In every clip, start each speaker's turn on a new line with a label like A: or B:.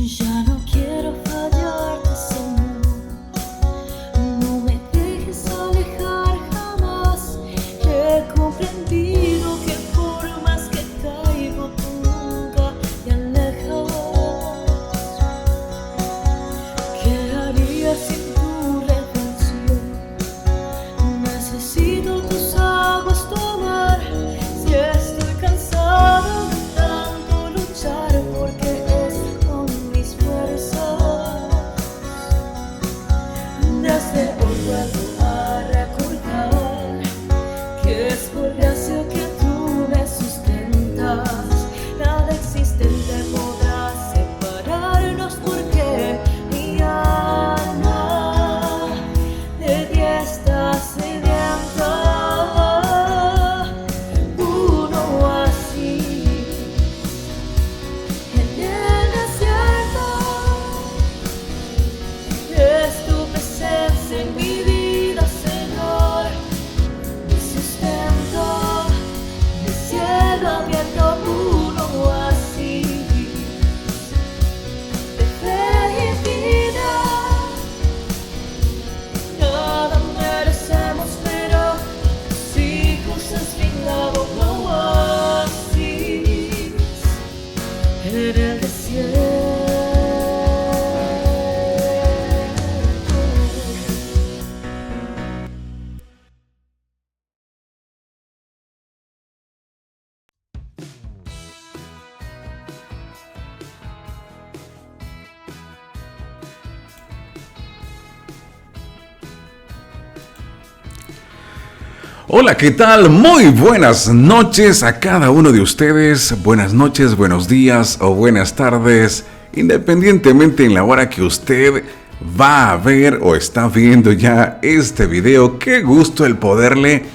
A: Ya no quiero fallarte, Señor. No me dejes alejar jamás. He comprendido que por más que caigo, tú nunca te alejas. ¿Qué haría sin tu redención? Necesito tus aguas tomar. Si estoy cansado de tanto luchar, porque es con mis fuerzas. Desde hoy vuelvo a recordar que es por gracia que tú me sustentas. Nada existente podrá separarnos, porque mi alma de ti está sedienta. Uno así en el desierto. Es tu presencia en mi vida, Señor, mi sustento, mi cielo abierto. Uno así de fe y vida. Nada merecemos, pero si cruzas mi lado, no así en el desierto.
B: Hola, ¿qué tal? Muy buenas noches a cada uno de ustedes. Buenas noches, buenos días o buenas tardes, independientemente en la hora que usted va a ver o está viendo ya este video. Qué gusto el poderle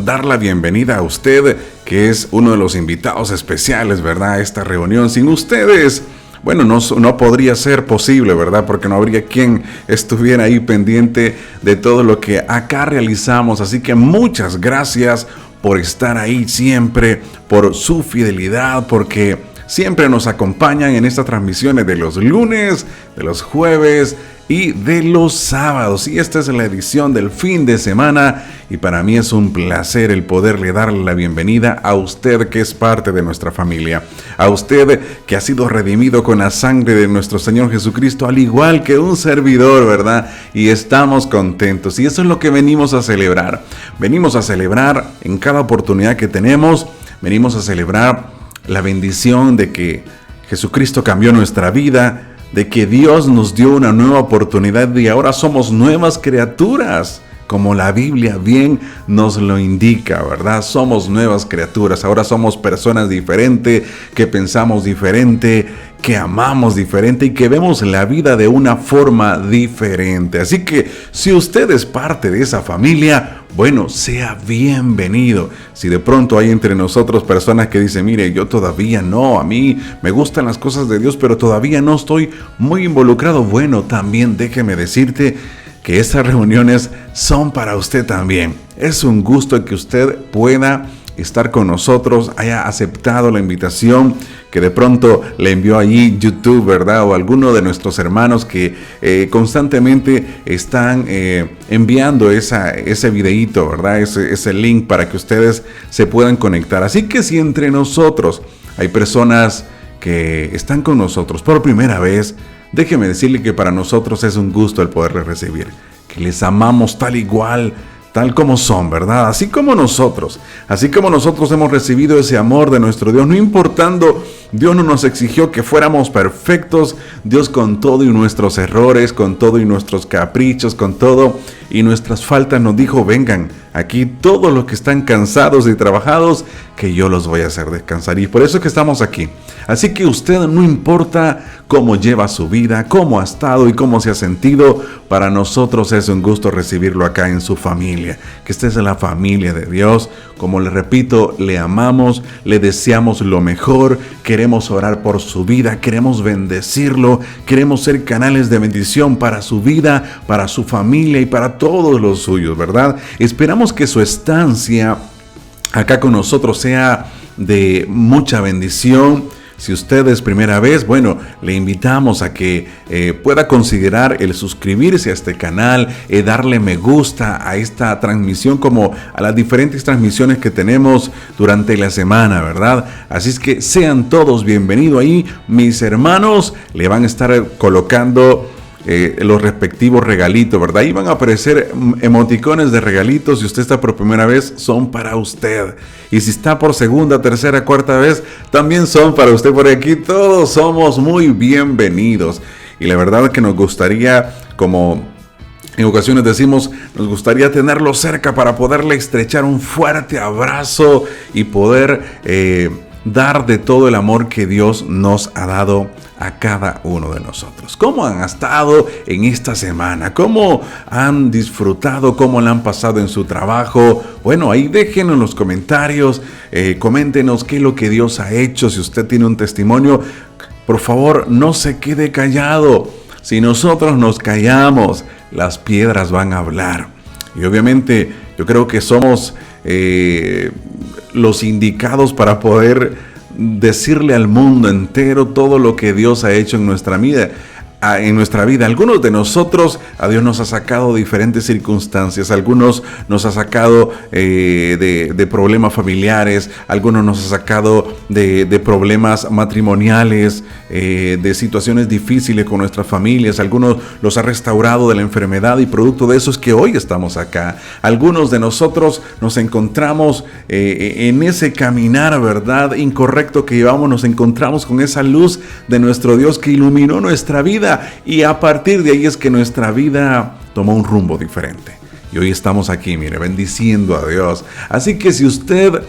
B: dar la bienvenida a usted, que es uno de los invitados especiales, ¿verdad? A esta reunión. Sin ustedes, bueno, no podría ser posible, ¿verdad? Porque no habría quien estuviera ahí pendiente de todo lo que acá realizamos. Así que muchas gracias por estar ahí siempre, por su fidelidad, porque siempre nos acompañan en estas transmisiones de los lunes, de los jueves y de los sábados. Y esta es la edición del fin de semana, y para mí es un placer el poderle darle la bienvenida a usted, que es parte de nuestra familia, a usted que ha sido redimido con la sangre de nuestro Señor Jesucristo, al igual que un servidor, ¿verdad? Y estamos contentos, y eso es lo que venimos a celebrar. Venimos a celebrar en cada oportunidad que tenemos. Venimos a celebrar la bendición de que Jesucristo cambió nuestra vida, de que Dios nos dio una nueva oportunidad y ahora somos nuevas criaturas, como la Biblia bien nos lo indica, ¿verdad? Somos nuevas criaturas, ahora somos personas diferentes, que pensamos diferente, que amamos diferente y que vemos la vida de una forma diferente. Así que si usted es parte de esa familia, bueno, sea bienvenido. Si de pronto hay entre nosotros personas que dicen, mire, yo todavía no, a mí me gustan las cosas de Dios, pero todavía no estoy muy involucrado, bueno, también déjeme decirte que estas reuniones son para usted también. Es un gusto que usted pueda estar con nosotros, haya aceptado la invitación que de pronto le envió allí YouTube, ¿verdad? O alguno de nuestros hermanos que constantemente están enviando ese videíto, ¿verdad? Ese link para que ustedes se puedan conectar. Así que si entre nosotros hay personas que están con nosotros por primera vez, déjeme decirle que para nosotros es un gusto el poderles recibir, que les amamos tal como son, ¿verdad? Así como nosotros hemos recibido ese amor de nuestro Dios, no importando, Dios no nos exigió que fuéramos perfectos. Dios, con todo y nuestros errores, con todo y nuestros caprichos, con todo y nuestras faltas, nos dijo, vengan aquí todos los que están cansados y trabajados, que yo los voy a hacer descansar. Y por eso es que estamos aquí. Así que usted, no importa cómo lleva su vida, cómo ha estado y cómo se ha sentido, para nosotros es un gusto recibirlo acá en su familia, que esta es la familia de Dios. Como le repito, le amamos, le deseamos lo mejor, queremos orar por su vida, queremos bendecirlo, queremos ser canales de bendición para su vida, para su familia y para todos los suyos, ¿verdad? Esperamos que su estancia acá con nosotros sea de mucha bendición. Si usted es primera vez, bueno, le invitamos a que pueda considerar el suscribirse a este canal, darle me gusta a esta transmisión como a las diferentes transmisiones que tenemos durante la semana, ¿verdad? Así es que sean todos bienvenidos ahí. Mis hermanos le van a estar colocando los respectivos regalitos, ¿verdad? Ahí van a aparecer emoticones de regalitos. Si usted está por primera vez, son para usted. Y si está por segunda, tercera, cuarta vez, también son para usted. Por aquí todos somos muy bienvenidos. Y la verdad que nos gustaría, como en ocasiones decimos, nos gustaría tenerlo cerca para poderle estrechar un fuerte abrazo y poder dar de todo el amor que Dios nos ha dado a cada uno de nosotros. ¿Cómo han estado en esta semana? ¿Cómo han disfrutado? ¿Cómo la han pasado en su trabajo? Bueno, ahí déjenos en los comentarios, coméntenos qué es lo que Dios ha hecho. Si usted tiene un testimonio, por favor, no se quede callado. Si nosotros nos callamos, las piedras van a hablar. Y obviamente yo creo que somos los indicados para poder decirle al mundo entero todo lo que Dios ha hecho en nuestra vida. Algunos de nosotros, a Dios nos ha sacado de diferentes circunstancias. Algunos nos ha sacado de problemas familiares. Algunos nos ha sacado de problemas matrimoniales, de situaciones difíciles con nuestras familias. Algunos los ha restaurado de la enfermedad, y producto de eso es que hoy estamos acá. Algunos de nosotros nos encontramos en ese caminar, ¿verdad?, incorrecto que llevamos. Nos encontramos con esa luz de nuestro Dios que iluminó nuestra vida. Y a partir de ahí es que nuestra vida tomó un rumbo diferente. Y hoy estamos aquí, mire, bendiciendo a Dios. Así que si usted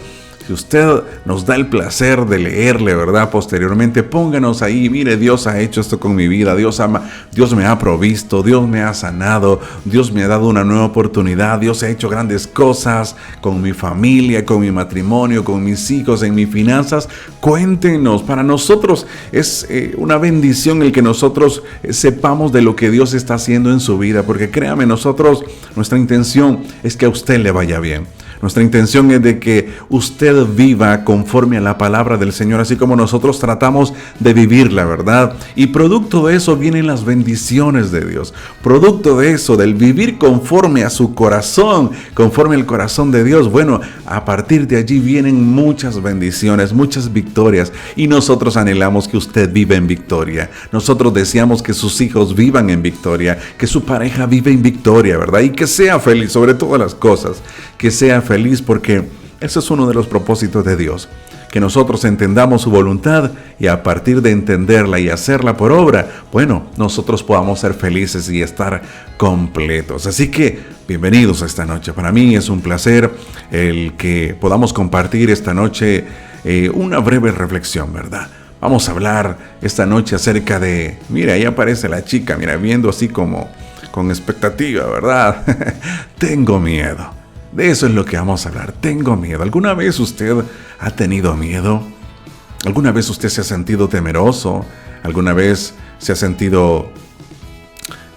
B: nos da el placer de leerle, ¿verdad?, posteriormente, pónganos ahí. Mire, Dios ha hecho esto con mi vida. Dios me ha provisto. Dios me ha sanado. Dios me ha dado una nueva oportunidad. Dios ha hecho grandes cosas con mi familia, con mi matrimonio, con mis hijos, en mis finanzas. Cuéntenos. Para nosotros es una bendición el que nosotros sepamos de lo que Dios está haciendo en su vida. Porque créame, nuestra intención es que a usted le vaya bien. Nuestra intención es de que usted viva conforme a la palabra del Señor, así como nosotros tratamos de vivir la verdad. Y producto de eso vienen las bendiciones de Dios. Producto de eso, del vivir conforme a su corazón, conforme al corazón de Dios. Bueno, a partir de allí vienen muchas bendiciones, muchas victorias. Y nosotros anhelamos que usted viva en victoria. Nosotros deseamos que sus hijos vivan en victoria, que su pareja viva en victoria, ¿verdad? Y que sea feliz sobre todas las cosas. Que sea feliz, porque ese es uno de los propósitos de Dios, que nosotros entendamos su voluntad y a partir de entenderla y hacerla por obra, bueno, nosotros podamos ser felices y estar completos. Así que bienvenidos a esta noche. Para mí es un placer el que podamos compartir esta noche una breve reflexión, ¿verdad? Vamos a hablar esta noche acerca de, mira, ahí aparece la chica, mira, viendo así como con expectativa, ¿verdad? Tengo miedo. De eso es lo que vamos a hablar. Tengo miedo. ¿Alguna vez usted ha tenido miedo? ¿Alguna vez usted se ha sentido temeroso? ¿Alguna vez se ha sentido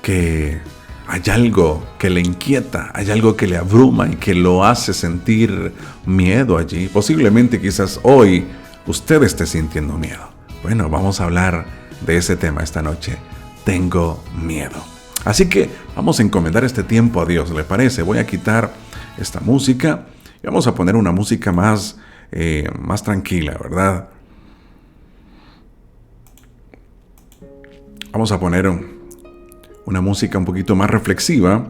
B: que hay algo que le inquieta, hay algo que le abruma y que lo hace sentir miedo allí? Posiblemente quizás hoy usted esté sintiendo miedo. Bueno, vamos a hablar de ese tema esta noche. Tengo miedo. Así que vamos a encomendar este tiempo a Dios, ¿le parece? Voy a quitar esta música y vamos a poner una música más tranquila, ¿verdad? Vamos a poner una música un poquito más reflexiva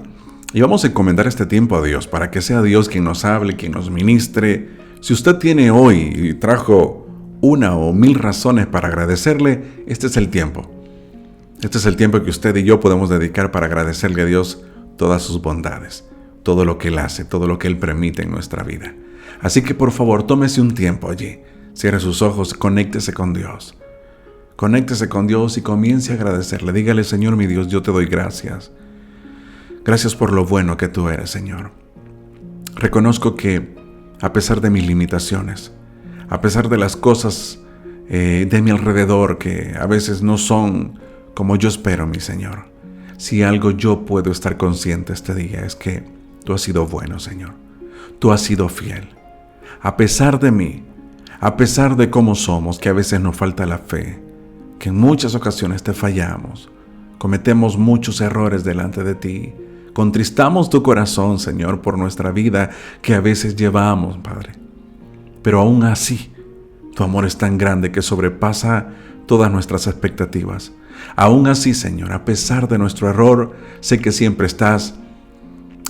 B: y vamos a encomendar este tiempo a Dios para que sea Dios quien nos hable, quien nos ministre. Si usted tiene hoy y trajo 1 o 1000 razones para agradecerle, este es el tiempo. Este es el tiempo que usted y yo podemos dedicar para agradecerle a Dios todas sus bondades, todo lo que Él hace, todo lo que Él permite en nuestra vida. Así que por favor, tómese un tiempo allí, cierre sus ojos, conéctese con Dios. Conéctese con Dios y comience a agradecerle. Dígale: Señor mi Dios, yo te doy gracias. Gracias por lo bueno que tú eres, Señor. Reconozco que a pesar de mis limitaciones, a pesar de las cosas de mi alrededor que a veces no son como yo espero, mi Señor, si algo yo puedo estar consciente este día es que tú has sido bueno, Señor. Tú has sido fiel. A pesar de mí, a pesar de cómo somos, que a veces nos falta la fe, que en muchas ocasiones te fallamos, cometemos muchos errores delante de ti, contristamos tu corazón, Señor, por nuestra vida que a veces llevamos, Padre. Pero aún así, tu amor es tan grande que sobrepasa todas nuestras expectativas. Aún así, Señor, a pesar de nuestro error, sé que siempre estás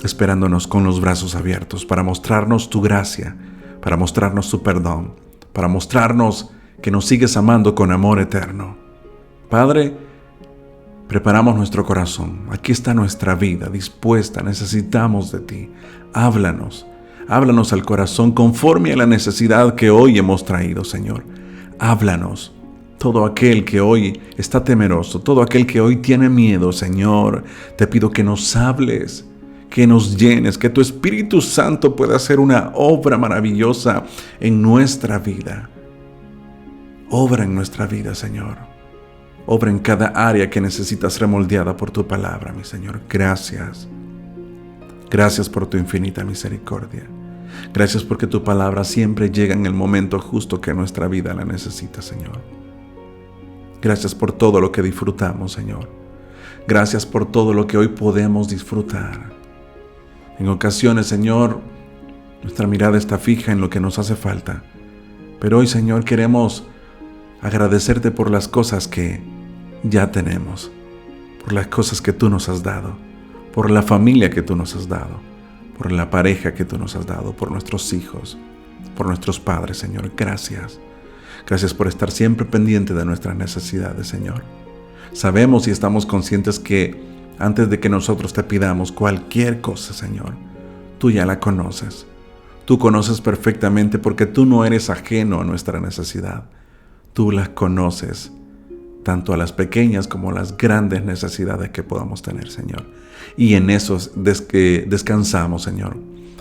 B: esperándonos con los brazos abiertos para mostrarnos tu gracia, para mostrarnos tu perdón, para mostrarnos que nos sigues amando con amor eterno. Padre, preparamos nuestro corazón. Aquí está nuestra vida dispuesta. Necesitamos de ti. Háblanos. Háblanos al corazón conforme a la necesidad que hoy hemos traído, Señor. Háblanos. Todo aquel que hoy está temeroso, todo aquel que hoy tiene miedo, Señor, te pido que nos hables, que nos llenes, que tu Espíritu Santo pueda hacer una obra maravillosa en nuestra vida. Obra en nuestra vida, Señor. Obra en cada área que necesitas remoldeada por tu palabra, mi Señor. Gracias. Gracias por tu infinita misericordia. Gracias porque tu palabra siempre llega en el momento justo que nuestra vida la necesita, Señor. Gracias por todo lo que disfrutamos, Señor. Gracias por todo lo que hoy podemos disfrutar. En ocasiones, Señor, nuestra mirada está fija en lo que nos hace falta. Pero hoy, Señor, queremos agradecerte por las cosas que ya tenemos, por las cosas que tú nos has dado, por la familia que tú nos has dado, por la pareja que tú nos has dado, por nuestros hijos, por nuestros padres, Señor. Gracias. Gracias por estar siempre pendiente de nuestras necesidades, Señor. Sabemos y estamos conscientes que antes de que nosotros te pidamos cualquier cosa, Señor, tú ya la conoces. Tú conoces perfectamente porque tú no eres ajeno a nuestra necesidad. Tú las conoces, tanto a las pequeñas como a las grandes necesidades que podamos tener, Señor. Y en eso descansamos, Señor.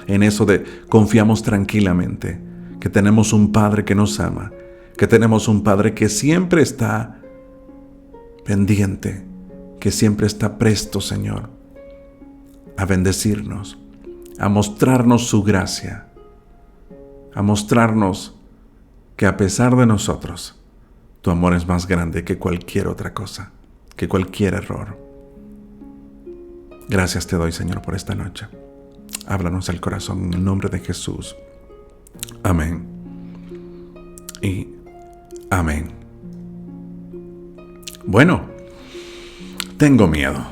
B: En eso confiamos tranquilamente, que tenemos un Padre que nos ama, que tenemos un Padre que siempre está pendiente, que siempre está presto, Señor, a bendecirnos, a mostrarnos su gracia, a mostrarnos que a pesar de nosotros, tu amor es más grande que cualquier otra cosa, que cualquier error. Gracias te doy, Señor, por esta noche. Háblanos al corazón en el nombre de Jesús. Amén. Y amén. Bueno, tengo miedo.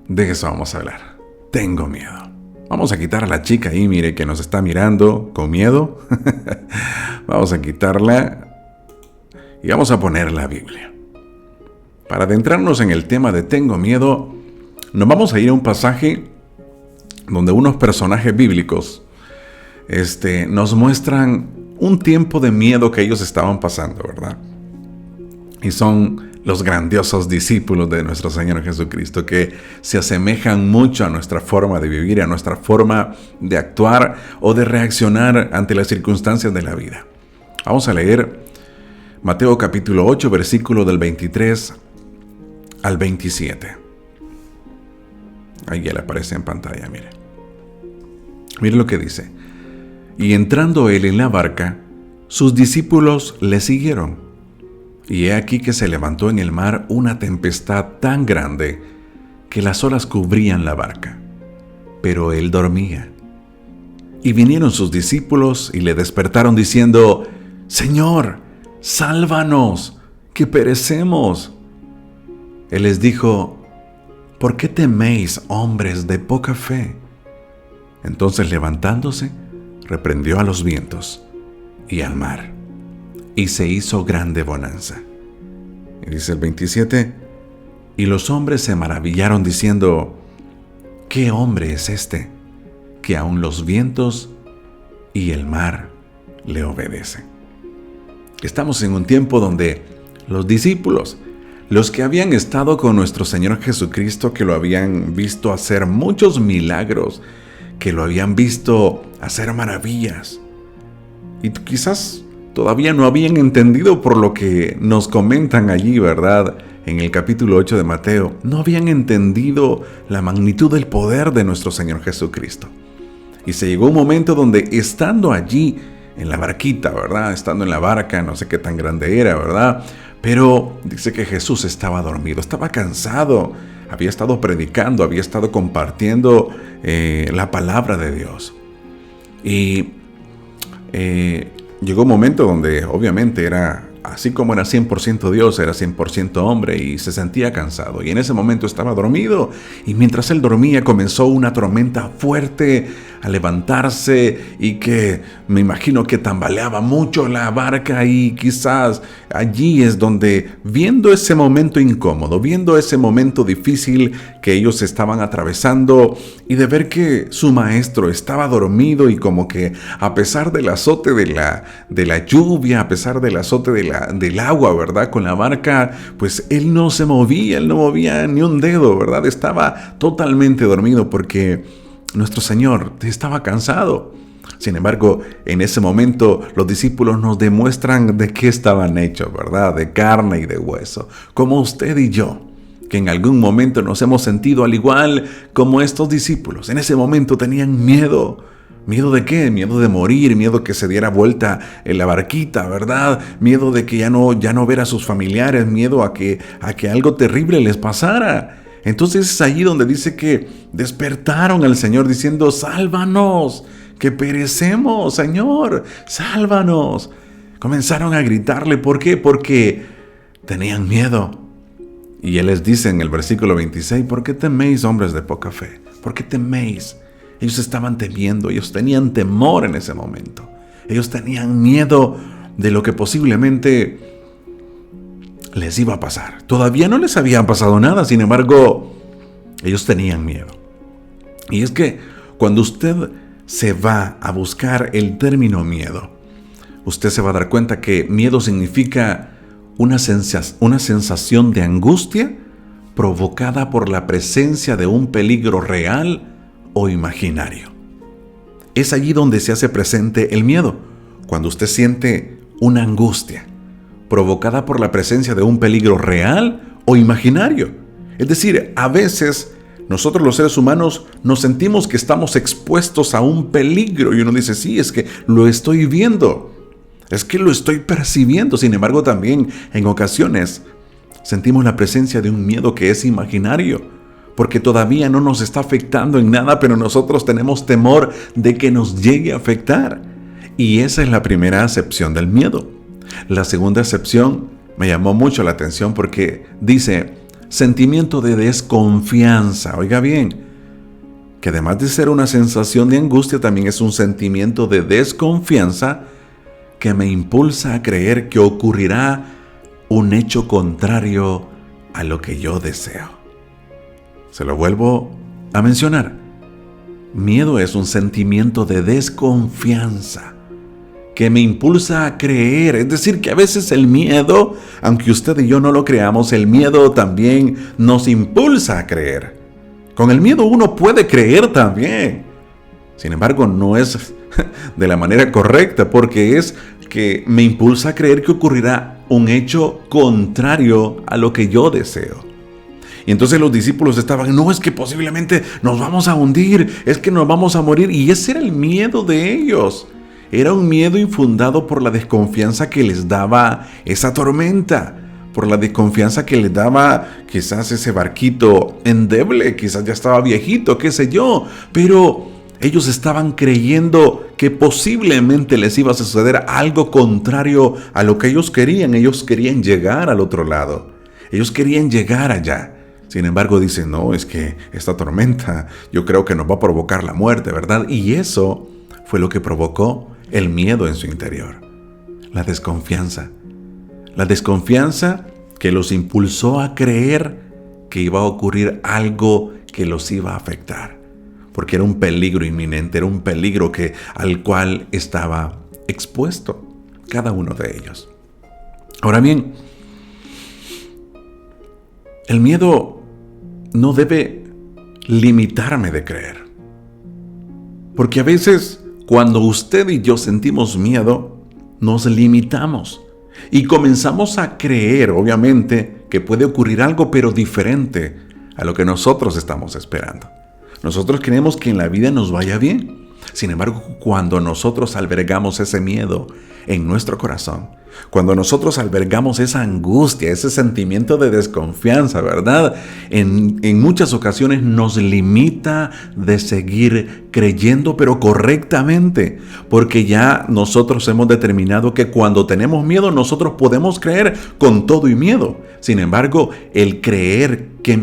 B: De eso vamos a hablar. Tengo miedo. Vamos a quitar a la chica ahí, mire, que nos está mirando con miedo. Vamos a quitarla y vamos a poner la Biblia. Para adentrarnos en el tema de tengo miedo, nos vamos a ir a un pasaje donde unos personajes bíblicos nos muestran un tiempo de miedo que ellos estaban pasando, ¿verdad? Y son los grandiosos discípulos de nuestro Señor Jesucristo, que se asemejan mucho a nuestra forma de vivir, a nuestra forma de actuar o de reaccionar ante las circunstancias de la vida. Vamos a leer Mateo capítulo 8, versículo del 23 al 27. Ahí ya le aparece en pantalla, mire. Mire lo que dice. Y entrando él en la barca, sus discípulos le siguieron. Y he aquí que se levantó en el mar una tempestad tan grande que las olas cubrían la barca, pero él dormía. Y vinieron sus discípulos y le despertaron diciendo: Señor, sálvanos, que perecemos. Él les dijo: ¿por qué teméis, hombres de poca fe? Entonces levantándose, reprendió a los vientos y al mar, y se hizo grande bonanza. Y dice el 27, y los hombres se maravillaron diciendo: ¿qué hombre es este, que aun los vientos y el mar le obedecen? Estamos en un tiempo donde los discípulos, los que habían estado con nuestro Señor Jesucristo, que lo habían visto hacer muchos milagros, que lo habían visto hacer maravillas, y quizás todavía no habían entendido por lo que nos comentan allí, ¿verdad? En el capítulo 8 de Mateo, no habían entendido la magnitud del poder de nuestro Señor Jesucristo. Y se llegó un momento donde, estando allí en la barquita, ¿verdad? Estando en la barca, no sé qué tan grande era, ¿verdad? Pero dice que Jesús estaba dormido, estaba cansado, había estado predicando, había estado compartiendo la palabra de Dios. Y llegó un momento donde obviamente era, así como era 100% Dios, era 100% hombre y se sentía cansado. Y en ese momento estaba dormido. Y mientras él dormía comenzó una tormenta fuerte a levantarse y que me imagino que tambaleaba mucho la barca. Y quizás allí es donde, viendo ese momento incómodo, viendo ese momento difícil que ellos estaban atravesando y de ver que su maestro estaba dormido y como que a pesar del azote de la lluvia, a pesar del azote del agua, ¿verdad? Con la barca, pues él no se movía, él no movía ni un dedo, ¿verdad? Estaba totalmente dormido porque nuestro Señor estaba cansado. Sin embargo, en ese momento los discípulos nos demuestran de qué estaban hechos, ¿verdad? De carne y de hueso, como usted y yo, que en algún momento nos hemos sentido al igual como estos discípulos. En ese momento tenían miedo. ¿Miedo de qué? Miedo de morir, miedo que se diera vuelta en la barquita, ¿verdad? Miedo de que ya no ver a sus familiares, miedo a que algo terrible les pasara. Entonces es allí donde dice que despertaron al Señor diciendo: sálvanos, que perecemos, Señor, sálvanos. Comenzaron a gritarle, ¿por qué? Porque tenían miedo. Y Él les dice en el versículo 26, ¿por qué teméis, hombres de poca fe? ¿Por qué teméis? Ellos estaban temiendo, ellos tenían temor en ese momento. Ellos tenían miedo de lo que posiblemente les iba a pasar. Todavía no les había pasado nada, sin embargo, ellos tenían miedo. Y es que cuando usted se va a buscar el término miedo, usted se va a dar cuenta que miedo significa una sensación de angustia provocada por la presencia de un peligro real o imaginario. Es allí donde se hace presente el miedo, cuando usted siente una angustia provocada por la presencia de un peligro real o imaginario. Es decir, a veces nosotros los seres humanos nos sentimos que estamos expuestos a un peligro y uno dice, sí, es que lo estoy viendo, es que lo estoy percibiendo. Sin embargo, también en ocasiones sentimos la presencia de un miedo que es imaginario, porque todavía no nos está afectando en nada, pero nosotros tenemos temor de que nos llegue a afectar. Y esa es la primera acepción del miedo. La segunda acepción me llamó mucho la atención porque dice sentimiento de desconfianza. Oiga bien, que además de ser una sensación de angustia, también es un sentimiento de desconfianza que me impulsa a creer que ocurrirá un hecho contrario a lo que yo deseo. Se lo vuelvo a mencionar. Miedo es un sentimiento de desconfianza que me impulsa a creer. Es decir, que a veces el miedo, aunque usted y yo no lo creamos, el miedo también nos impulsa a creer. Con el miedo uno puede creer también. Sin embargo, no es de la manera correcta, porque es que me impulsa a creer que ocurrirá un hecho contrario a lo que yo deseo. Y entonces los discípulos estaban, no, es que posiblemente nos vamos a hundir, es que nos vamos a morir. Y ese era el miedo de ellos. Era un miedo infundado por la desconfianza que les daba esa tormenta, por la desconfianza que les daba quizás ese barquito endeble, quizás ya estaba viejito, qué sé yo. Pero ellos estaban creyendo que posiblemente les iba a suceder algo contrario a lo que ellos querían. Ellos querían llegar al otro lado. Ellos querían llegar allá. Sin embargo, dicen, no, es que esta tormenta yo creo que nos va a provocar la muerte, ¿verdad? Y eso fue lo que provocó el miedo en su interior. La desconfianza. La desconfianza que los impulsó a creer que iba a ocurrir algo que los iba a afectar. Porque era un peligro inminente, era un peligro al cual estaba expuesto cada uno de ellos. Ahora bien, el miedo no debe limitarme de creer. Porque a veces, cuando usted y yo sentimos miedo, nos limitamos y comenzamos a creer, obviamente, que puede ocurrir algo, pero diferente a lo que nosotros estamos esperando. Nosotros queremos que en la vida nos vaya bien. Sin embargo, cuando nosotros albergamos ese miedo en nuestro corazón, cuando nosotros albergamos esa angustia, ese sentimiento de desconfianza, ¿verdad? En muchas ocasiones nos limita de seguir creyendo, pero correctamente, porque ya nosotros hemos determinado que cuando tenemos miedo, nosotros podemos creer con todo y miedo. Sin embargo, el creer que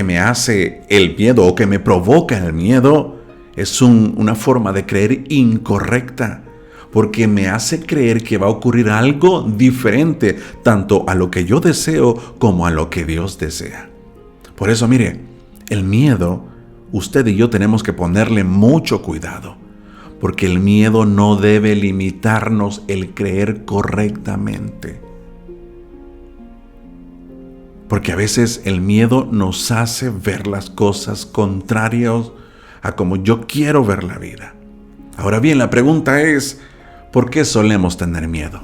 B: me hace el miedo o que me provoca el miedo es una forma de creer incorrecta, porque me hace creer que va a ocurrir algo diferente, tanto a lo que yo deseo como a lo que Dios desea. Por eso, mire, el miedo, usted y yo tenemos que ponerle mucho cuidado, porque el miedo no debe limitarnos el creer correctamente. Porque a veces el miedo nos hace ver las cosas contrarias a como yo quiero ver la vida. Ahora bien, la pregunta es, ¿por qué solemos tener miedo?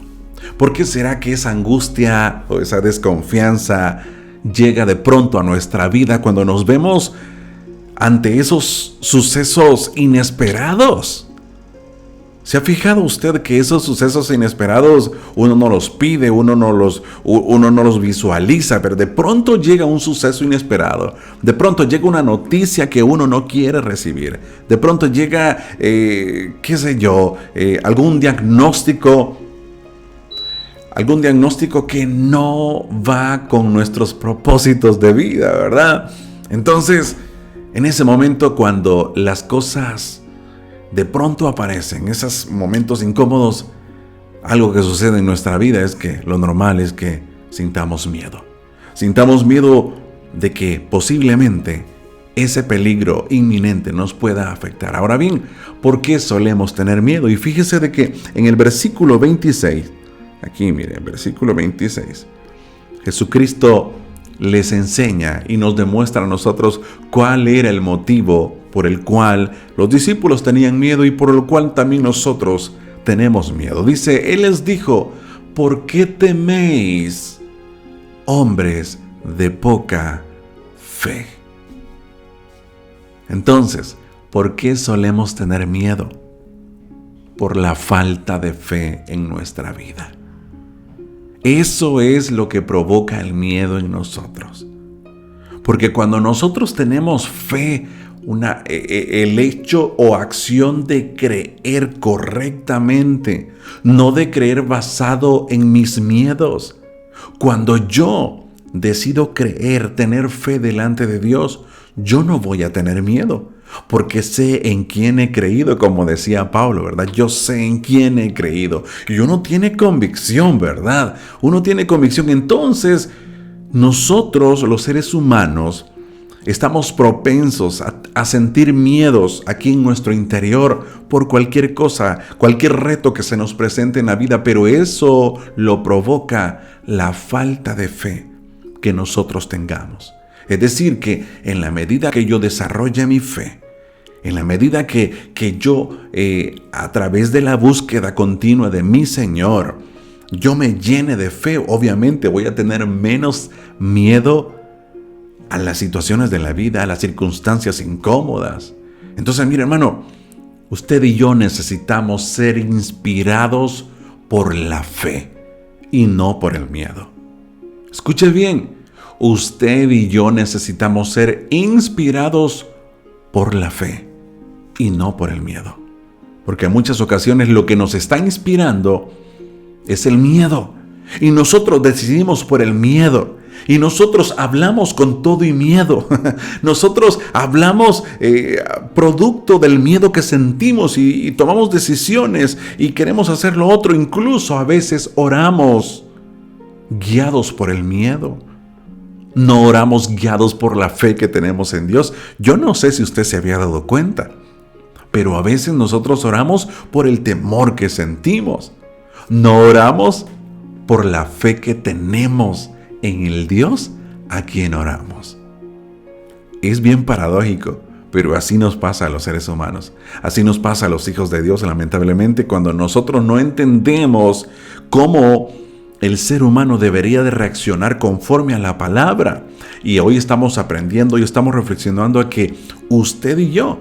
B: ¿Por qué será que esa angustia o esa desconfianza llega de pronto a nuestra vida cuando nos vemos ante esos sucesos inesperados? ¿Se ha fijado usted que esos sucesos inesperados uno no los pide, uno no los visualiza, pero de pronto llega un suceso inesperado, de pronto llega una noticia que uno no quiere recibir, de pronto llega, algún diagnóstico que no va con nuestros propósitos de vida, ¿verdad? Entonces, en ese momento cuando las cosas de pronto aparecen, esos momentos incómodos, algo que sucede en nuestra vida es que lo normal es que sintamos miedo. Sintamos miedo de que posiblemente ese peligro inminente nos pueda afectar. Ahora bien, ¿por qué solemos tener miedo? Y fíjese de que en el versículo 26, aquí miren, versículo 26, Jesucristo les enseña y nos demuestra a nosotros cuál era el motivo por el cual los discípulos tenían miedo y por el cual también nosotros tenemos miedo. Dice, Él les dijo, ¿por qué teméis, hombres de poca fe? Entonces, ¿por qué solemos tener miedo? Por la falta de fe en nuestra vida. Eso es lo que provoca el miedo en nosotros. Porque cuando nosotros tenemos fe, el hecho o acción de creer correctamente, no de creer basado en mis miedos. Cuando yo decido creer, tener fe delante de Dios, yo no voy a tener miedo, porque sé en quién he creído, como decía Pablo, ¿verdad? Yo sé en quién he creído. Y uno tiene convicción, ¿verdad? Uno tiene convicción. Entonces, nosotros, los seres humanos, estamos propensos a sentir miedos aquí en nuestro interior por cualquier cosa, cualquier reto que se nos presente en la vida, pero eso lo provoca la falta de fe que nosotros tengamos. Es decir, que en la medida que yo desarrolle mi fe, en la medida que yo, a través de la búsqueda continua de mi Señor, yo me llene de fe, obviamente voy a tener menos miedo a las situaciones de la vida, a las circunstancias incómodas. Entonces, mire, hermano, usted y yo necesitamos ser inspirados por la fe y no por el miedo. Escuche bien, usted y yo necesitamos ser inspirados por la fe y no por el miedo. Porque en muchas ocasiones lo que nos está inspirando es el miedo. Y nosotros decidimos por el miedo. Y nosotros hablamos con todo y miedo. Nosotros hablamos producto del miedo que sentimos y tomamos decisiones y queremos hacer lo otro. Incluso a veces oramos guiados por el miedo. No oramos guiados por la fe que tenemos en Dios. Yo no sé si usted se había dado cuenta, pero a veces nosotros oramos por el temor que sentimos. No oramos por la fe que tenemos en el Dios a quien oramos. Es bien paradójico, pero así nos pasa a los seres humanos. Así nos pasa a los hijos de Dios, lamentablemente, cuando nosotros no entendemos cómo el ser humano debería de reaccionar conforme a la palabra. Y hoy estamos aprendiendo y estamos reflexionando a que usted y yo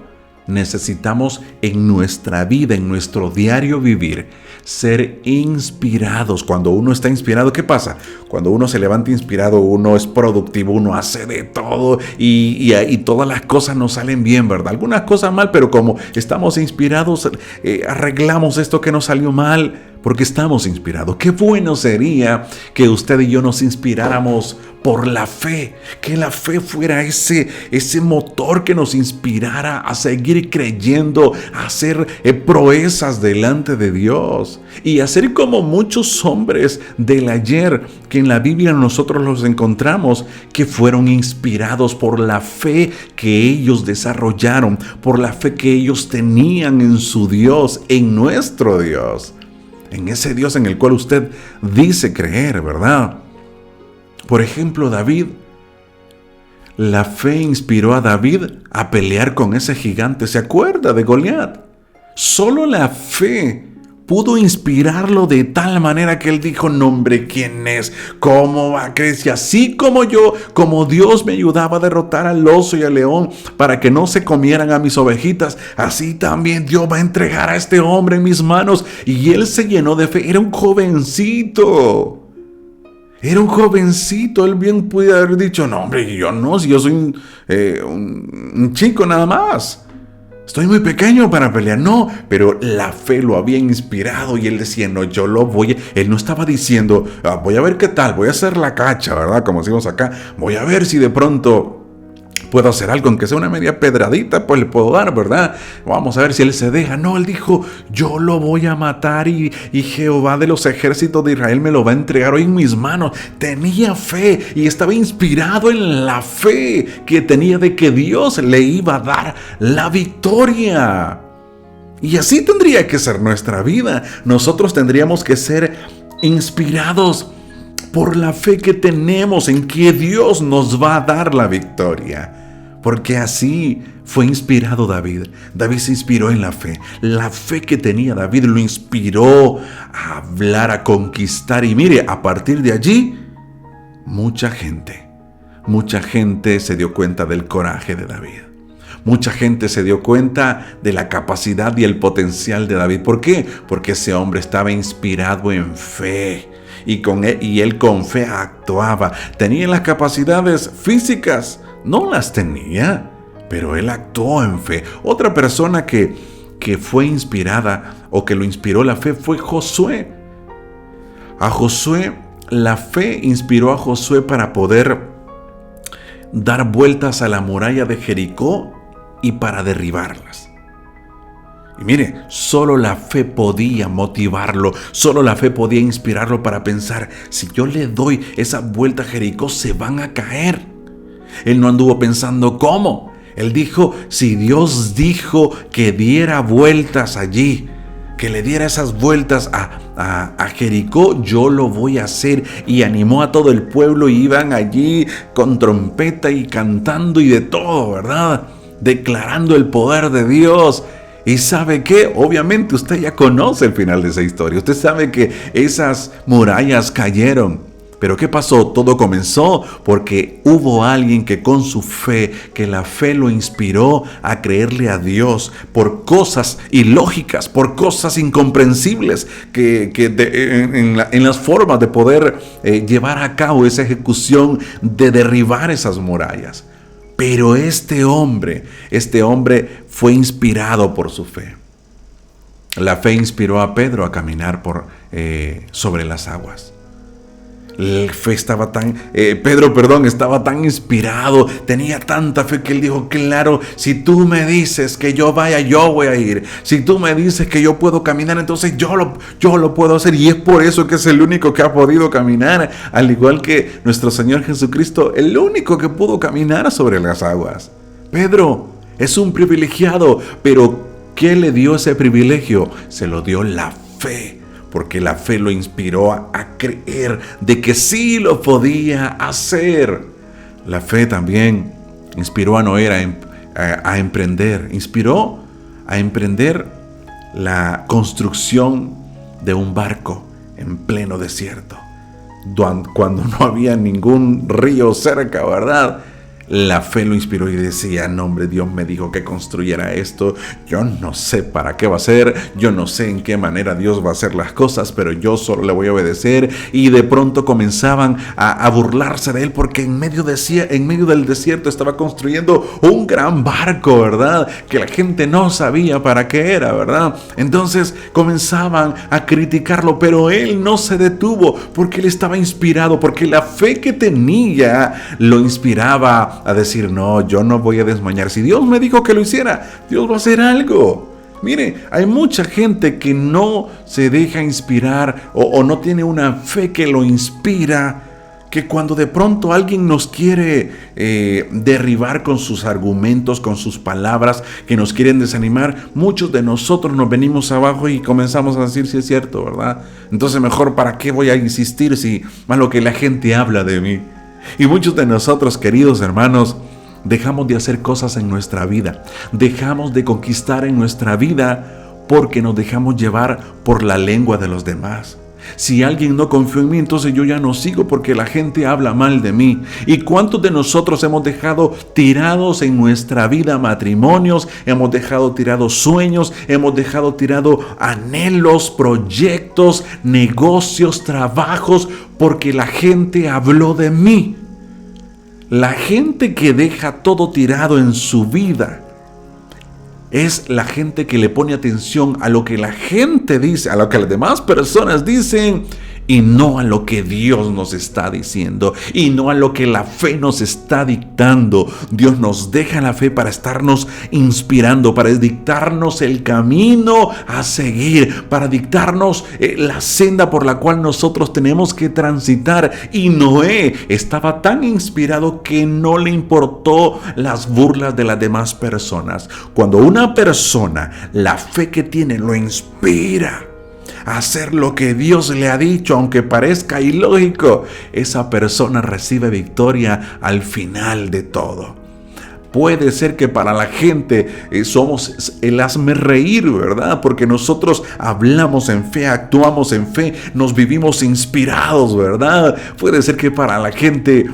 B: necesitamos en nuestra vida, en nuestro diario vivir, ser inspirados. Cuando uno está inspirado, ¿qué pasa? Cuando uno se levanta inspirado, uno es productivo, uno hace de todo y todas las cosas nos salen bien, ¿verdad? Algunas cosas mal, pero como estamos inspirados, arreglamos esto que nos salió mal porque estamos inspirados. Qué bueno sería que usted y yo nos inspiráramos por la fe, que la fe fuera ese motor que nos inspirara a seguir creyendo, a hacer proezas delante de Dios y hacer como muchos hombres del ayer que en la Biblia nosotros los encontramos, que fueron inspirados por la fe que ellos desarrollaron, por la fe que ellos tenían en su Dios, en nuestro Dios, en ese Dios en el cual usted dice creer, ¿verdad? Por ejemplo, David. La fe inspiró a David a pelear con ese gigante. ¿Se acuerda de Goliat? Solo la fe pudo inspirarlo de tal manera que él dijo: no, hombre, ¿quién es? ¿Cómo va a creer? Si así como Dios me ayudaba a derrotar al oso y al león para que no se comieran a mis ovejitas, así también Dios va a entregar a este hombre en mis manos. Y él se llenó de fe. Era un jovencito. Él bien pudo haber dicho: no, hombre, yo no, si yo soy un chico nada más. Estoy muy pequeño para pelear. No, pero la fe lo había inspirado y él decía: no, él no estaba diciendo: voy a ver qué tal, voy a hacer la cacha, ¿verdad? Como decimos acá, voy a ver si de pronto puedo hacer algo, aunque sea una media pedradita, pues le puedo dar, ¿verdad? Vamos a ver si él se deja. No, él dijo: yo lo voy a matar y Jehová de los ejércitos de Israel me lo va a entregar hoy en mis manos. Tenía fe y estaba inspirado en la fe que tenía de que Dios le iba a dar la victoria. Y así tendría que ser nuestra vida. Nosotros tendríamos que ser inspirados por la fe que tenemos en que Dios nos va a dar la victoria. Porque así fue inspirado David. David se inspiró en la fe. La fe que tenía David lo inspiró a hablar, a conquistar. Y mire, a partir de allí, mucha gente se dio cuenta del coraje de David. Mucha gente se dio cuenta de la capacidad y el potencial de David. ¿Por qué? Porque ese hombre estaba inspirado en fe. Y él con fe actuaba. Tenía las capacidades físicas, no las tenía, pero él actuó en fe. Otra persona que fue inspirada o que lo inspiró la fe fue Josué. La fe inspiró a Josué para poder dar vueltas a la muralla de Jericó y para derribarlas. Y mire, solo la fe podía motivarlo, solo la fe podía inspirarlo para pensar: si yo le doy esa vuelta a Jericó, se van a caer. Él no anduvo pensando cómo. Él dijo: si Dios dijo que diera vueltas allí, que le diera esas vueltas a Jericó, yo lo voy a hacer. Y animó a todo el pueblo y iban allí con trompeta y cantando y de todo, ¿verdad? Declarando el poder de Dios. ¿Y sabe qué? Obviamente usted ya conoce el final de esa historia. Usted sabe que esas murallas cayeron. Pero ¿qué pasó? Todo comenzó porque hubo alguien que con su fe, que la fe lo inspiró a creerle a Dios por cosas ilógicas, por cosas incomprensibles en las formas de poder llevar a cabo esa ejecución de derribar esas murallas. Pero este hombre fue inspirado por su fe. La fe inspiró a Pedro a caminar sobre las aguas. Estaba tan inspirado, tenía tanta fe que él dijo: claro, si tú me dices que yo vaya, yo voy a ir. Si tú me dices que yo puedo caminar, entonces yo lo puedo hacer. Y es por eso que es el único que ha podido caminar, al igual que nuestro Señor Jesucristo, el único que pudo caminar sobre las aguas. Pedro es un privilegiado, pero ¿qué le dio ese privilegio? Se lo dio la fe. Porque la fe lo inspiró a creer de que sí lo podía hacer. La fe también inspiró a Noé a emprender. Inspiró a emprender la construcción de un barco en pleno desierto, cuando no había ningún río cerca, ¿verdad? la fe lo inspiró y decía, no hombre, Dios me dijo que construyera esto, yo no sé para qué va a ser, yo no sé en qué manera Dios va a hacer las cosas, pero yo solo le voy a obedecer. Y de pronto comenzaban a burlarse de él porque en medio del desierto estaba construyendo un gran barco, ¿verdad? Que la gente no sabía para qué era, ¿verdad? Entonces comenzaban a criticarlo, pero él no se detuvo porque él estaba inspirado, porque la fe que tenía lo inspiraba a decir, no, yo no voy a desmayar. Si Dios me dijo que lo hiciera, Dios va a hacer algo. Mire, hay mucha gente que no se deja inspirar o no tiene una fe que lo inspira, que cuando de pronto alguien nos quiere derribar con sus argumentos, con sus palabras, que nos quieren desanimar, muchos de nosotros nos venimos abajo y comenzamos a decir, sí es cierto, ¿verdad? Entonces mejor, ¿para qué voy a insistir si más lo que la gente habla de mí? Y muchos de nosotros, queridos hermanos, dejamos de hacer cosas en nuestra vida, dejamos de conquistar en nuestra vida porque nos dejamos llevar por la lengua de los demás. Si alguien no confió en mí, entonces yo ya no sigo porque la gente habla mal de mí. ¿Y cuántos de nosotros hemos dejado tirados en nuestra vida matrimonios? Hemos dejado tirados sueños, hemos dejado tirados anhelos, proyectos, negocios, trabajos, porque la gente habló de mí. La gente que deja todo tirado en su vida es la gente que le pone atención a lo que la gente dice, a lo que las demás personas dicen, y no a lo que Dios nos está diciendo, y no a lo que la fe nos está dictando. Dios nos deja la fe para estarnos inspirando, para dictarnos el camino a seguir, para dictarnos la senda por la cual nosotros tenemos que transitar. Y Noé estaba tan inspirado que no le importó las burlas de las demás personas. Cuando una persona, la fe que tiene, lo inspira a hacer lo que Dios le ha dicho, aunque parezca ilógico, esa persona recibe victoria al final de todo. Puede ser que para la gente somos el hazme reír, ¿verdad? Porque nosotros hablamos en fe, actuamos en fe, nos vivimos inspirados, ¿verdad? Puede ser que para la gente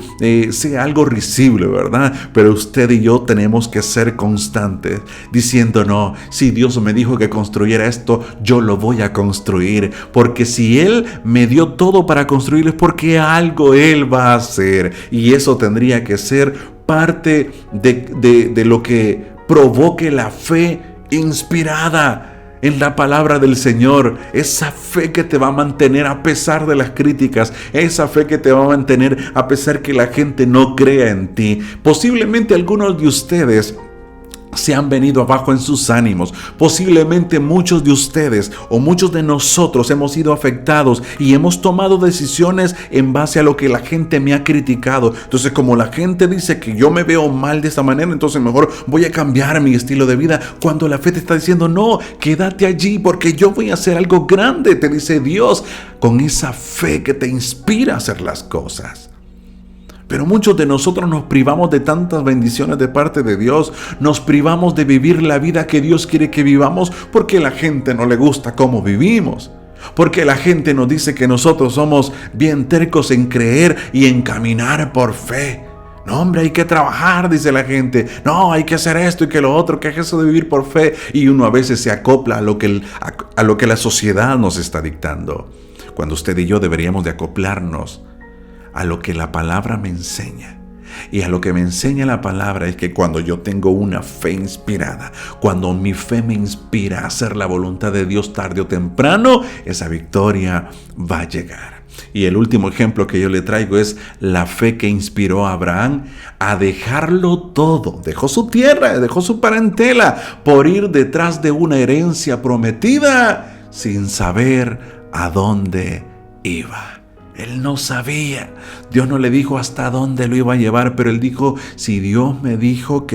B: sea algo risible, ¿verdad? Pero usted y yo tenemos que ser constantes, diciendo, no, si Dios me dijo que construyera esto, yo lo voy a construir. Porque si Él me dio todo para construir, es porque algo Él va a hacer. Y eso tendría que ser parte de lo que provoque la fe inspirada en la palabra del Señor. Esa fe que te va a mantener a pesar de las críticas, esa fe que te va a mantener a pesar que la gente no crea en ti. Posiblemente algunos de ustedes se han venido abajo en sus ánimos. Posiblemente muchos de ustedes o muchos de nosotros hemos sido afectados y hemos tomado decisiones en base a lo que la gente me ha criticado. Entonces, como la gente dice que yo me veo mal de esta manera, entonces mejor voy a cambiar mi estilo de vida. Cuando la fe te está diciendo, no, quédate allí porque yo voy a hacer algo grande, te dice Dios, con esa fe que te inspira a hacer las cosas. Pero muchos de nosotros nos privamos de tantas bendiciones de parte de Dios, nos privamos de vivir la vida que Dios quiere que vivamos porque a la gente no le gusta cómo vivimos, porque la gente nos dice que nosotros somos bien tercos en creer y en caminar por fe. No, hombre, hay que trabajar, dice la gente. No, hay que hacer esto y que lo otro, que es eso de vivir por fe. Y uno a veces se acopla a lo que la sociedad nos está dictando, cuando usted y yo deberíamos de acoplarnos a lo que la palabra me enseña. Y a lo que me enseña la palabra es que cuando yo tengo una fe inspirada, cuando mi fe me inspira a hacer la voluntad de Dios tarde o temprano, esa victoria va a llegar. Y el último ejemplo que yo le traigo es la fe que inspiró a Abraham a dejarlo todo. Dejó su tierra, dejó su parentela por ir detrás de una herencia prometida sin saber a dónde iba. Él no sabía. Dios no le dijo hasta dónde lo iba a llevar, pero él dijo, si Dios me dijo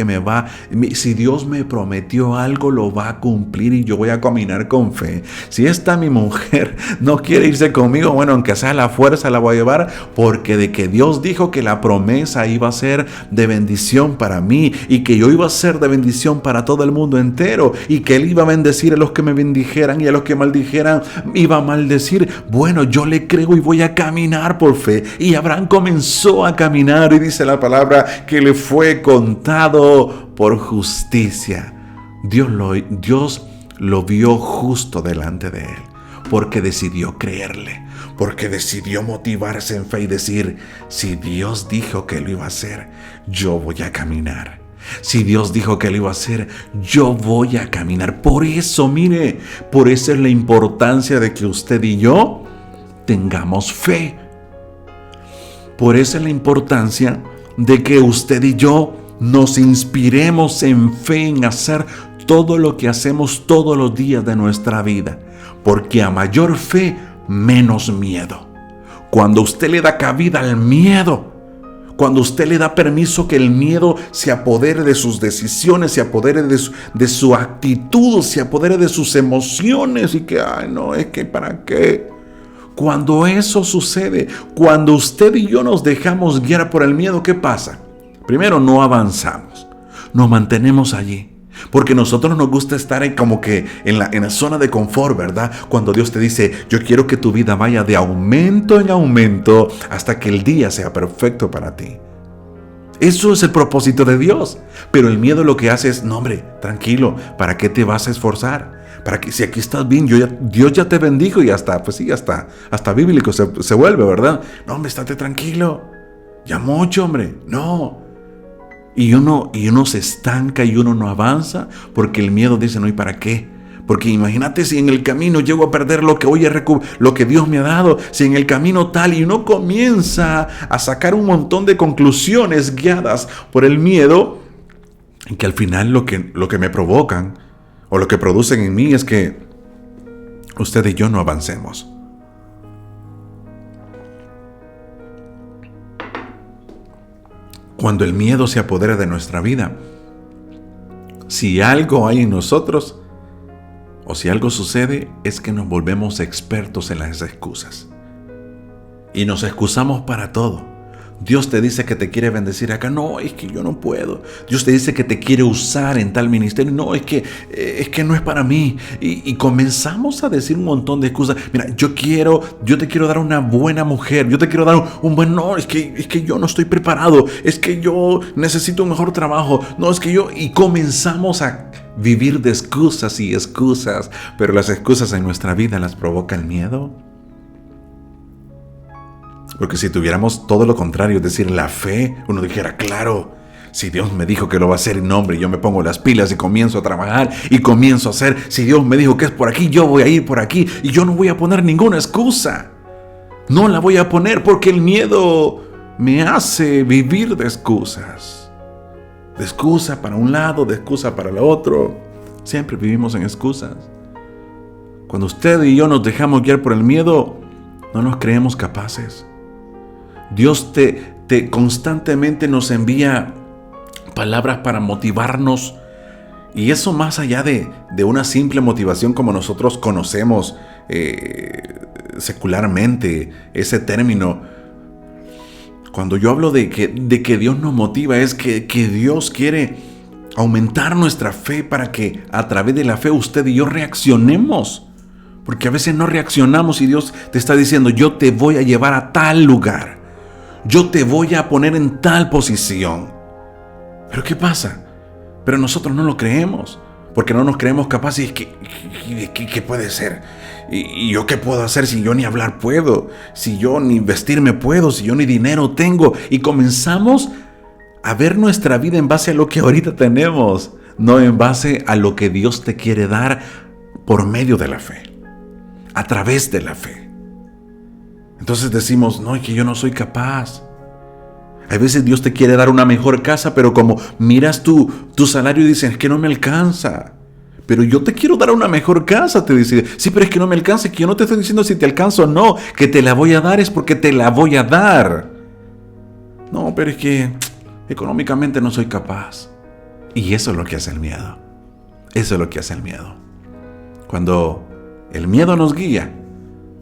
B: si Dios me prometió algo, lo va a cumplir y yo voy a caminar con fe. Si esta mi mujer no quiere irse conmigo, bueno, aunque sea a la fuerza la voy a llevar, porque de que Dios dijo que la promesa iba a ser de bendición para mí y que yo iba a ser de bendición para todo el mundo entero y que Él iba a bendecir a los que me bendijeran y a los que maldijeran iba a maldecir. Bueno, yo le creo y voy a caminar caminar por fe. Y Abraham comenzó a caminar y dice la palabra que le fue contado por justicia. Dios lo vio justo delante de él, porque decidió creerle, porque decidió motivarse en fe y decir, si Dios dijo que lo iba a hacer, yo voy a caminar. Si Dios dijo que lo iba a hacer, yo voy a caminar. Por eso, mire, por eso es la importancia de que usted y yo tengamos fe. Por eso es la importancia de que usted y yo nos inspiremos en fe, en hacer todo lo que hacemos todos los días de nuestra vida. Porque a mayor fe, menos miedo. Cuando usted le da cabida al miedo, cuando usted le da permiso que el miedo se apodere de sus decisiones, se apodere de su actitud, se apodere de sus emociones y que, ay no, es que ¿para qué? Cuando eso sucede, cuando usted y yo nos dejamos guiar por el miedo, ¿qué pasa? Primero, no avanzamos, nos mantenemos allí. Porque a nosotros nos gusta estar ahí como que en la zona de confort, ¿verdad? Cuando Dios te dice, yo quiero que tu vida vaya de aumento en aumento hasta que el día sea perfecto para ti. Eso es el propósito de Dios. Pero el miedo lo que hace es, no hombre, tranquilo, ¿para qué te vas a esforzar? Para que si aquí estás bien, Dios ya te bendijo y hasta bíblico se vuelve, ¿verdad? No hombre, estate tranquilo. Ya mucho, hombre. No. Y uno se estanca y uno no avanza porque el miedo dice, no, ¿y para qué? Porque imagínate si en el camino llego a perder lo que hoy lo que Dios me ha dado, si en el camino tal, y uno comienza a sacar un montón de conclusiones guiadas por el miedo, en que al final lo que me provocan o lo que producen en mí es que usted y yo no avancemos. Cuando el miedo se apodera de nuestra vida, si algo hay en nosotros o si algo sucede, es que nos volvemos expertos en las excusas. Y nos excusamos para todo. Dios te dice que te quiere bendecir acá. No, es que yo no puedo. Dios te dice que te quiere usar en tal ministerio. No, es que no es para mí. Y comenzamos a decir un montón de excusas. Mira, yo te quiero dar una buena mujer. Yo te quiero dar un buen... No, es que yo no estoy preparado. Es que yo necesito un mejor trabajo. No, es que yo... Y comenzamos a vivir de excusas y excusas. Pero las excusas en nuestra vida las provoca el miedo. Porque si tuviéramos todo lo contrario, es decir, la fe, uno dijera, claro, si Dios me dijo que lo va a hacer, no hombre, yo me pongo las pilas y comienzo a trabajar y comienzo a hacer. Si Dios me dijo que es por aquí, yo voy a ir por aquí y yo no voy a poner ninguna excusa. No la voy a poner porque el miedo me hace vivir de excusas. De excusa para un lado, de excusa para el otro. Siempre vivimos en excusas. Cuando usted y yo nos dejamos guiar por el miedo, no nos creemos capaces. Dios te constantemente nos envía palabras para motivarnos. Y eso más allá de una simple motivación como nosotros conocemos secularmente ese término. Cuando yo hablo de que Dios nos motiva, es que Dios quiere aumentar nuestra fe para que a través de la fe usted y yo reaccionemos. Porque a veces no reaccionamos y Dios te está diciendo, yo te voy a llevar a tal lugar. Yo te voy a poner en tal posición. ¿Pero qué pasa? Pero nosotros no lo creemos. Porque no nos creemos capaces. ¿Qué puede ser? ¿Y yo qué puedo hacer si yo ni hablar puedo? Si yo ni vestirme puedo, si yo ni dinero tengo. Y comenzamos a ver nuestra vida en base a lo que ahorita tenemos. No en base a lo que Dios te quiere dar por medio de la fe. A través de la fe. Entonces decimos, no, es que yo no soy capaz. A veces Dios te quiere dar una mejor casa, pero como miras tu salario y dices, es que no me alcanza. Pero yo te quiero dar una mejor casa, te dice. Sí, pero es que no me alcanza, que yo no te estoy diciendo si te alcanza o no. Que te la voy a dar es porque te la voy a dar. No, pero es que económicamente no soy capaz. Y eso es lo que hace el miedo. Eso es lo que hace el miedo. Cuando el miedo nos guía,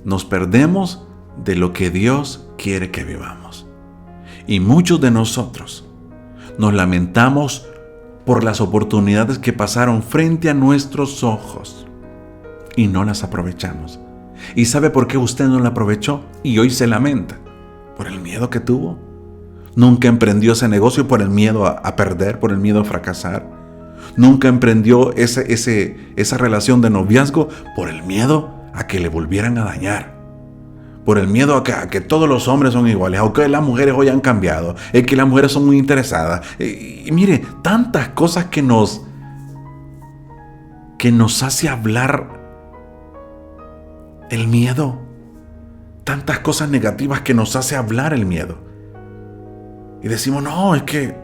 B: nos perdemos de lo que Dios quiere que vivamos. Y muchos de nosotros nos lamentamos por las oportunidades que pasaron frente a nuestros ojos y no las aprovechamos. ¿Y sabe por qué usted no la aprovechó? Y hoy se lamenta. Por el miedo que tuvo. Nunca emprendió ese negocio por el miedo a perder, por el miedo a fracasar. Nunca emprendió esa relación de noviazgo por el miedo a que le volvieran a dañar. Por el miedo a que todos los hombres son iguales, o que las mujeres hoy han cambiado, que las mujeres son muy interesadas. Y mire, tantas cosas que nos hace hablar el miedo. Tantas cosas negativas que nos hace hablar el miedo. Y decimos, no, es que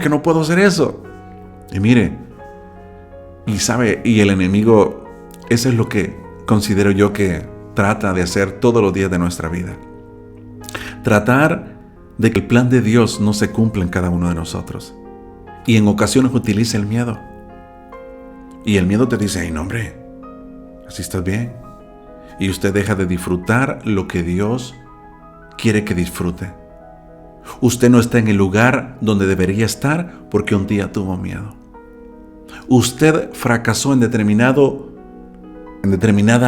B: no puedo hacer eso. Y mire, y el enemigo, eso es lo que considero yo que trata de hacer todos los días de nuestra vida. Tratar de que el plan de Dios no se cumpla en cada uno de nosotros. Y en ocasiones utiliza el miedo. Y el miedo te dice, ay no hombre, así estás bien. Y usted deja de disfrutar lo que Dios quiere que disfrute. Usted no está en el lugar donde debería estar porque un día tuvo miedo. Usted fracasó en determinada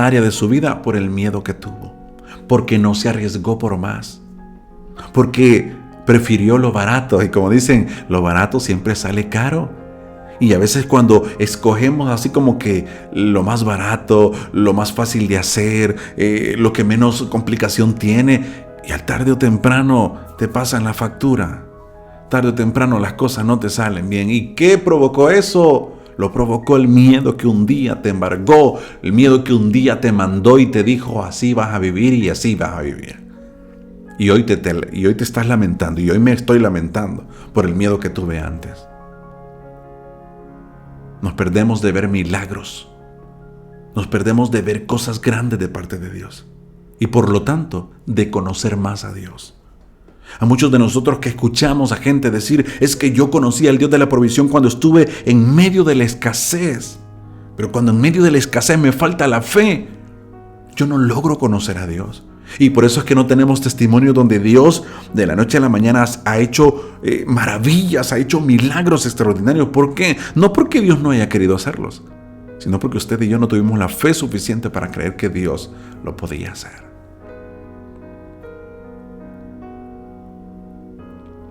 B: área de su vida por el miedo que tuvo. Porque no se arriesgó por más. Porque prefirió lo barato. Y como dicen, lo barato siempre sale caro. Y a veces cuando escogemos así como que lo más barato, lo más fácil de hacer, lo que menos complicación tiene, y al tarde o temprano te pasan la factura. Tarde o temprano las cosas no te salen bien. ¿Y qué provocó eso? Lo provocó el miedo que un día te embargó, el miedo que un día te mandó y te dijo así vas a vivir y así vas a vivir. Y hoy te estás lamentando, y hoy me estoy lamentando por el miedo que tuve antes. Nos perdemos de ver milagros. Nos perdemos de ver cosas grandes de parte de Dios. Y por lo tanto, de conocer más a Dios. A muchos de nosotros que escuchamos a gente decir, es que yo conocí al Dios de la provisión cuando estuve en medio de la escasez. Pero cuando en medio de la escasez me falta la fe, yo no logro conocer a Dios. Y por eso es que no tenemos testimonio donde Dios de la noche a la mañana ha hecho maravillas, ha hecho milagros extraordinarios. ¿Por qué? No porque Dios no haya querido hacerlos, sino porque usted y yo no tuvimos la fe suficiente para creer que Dios lo podía hacer.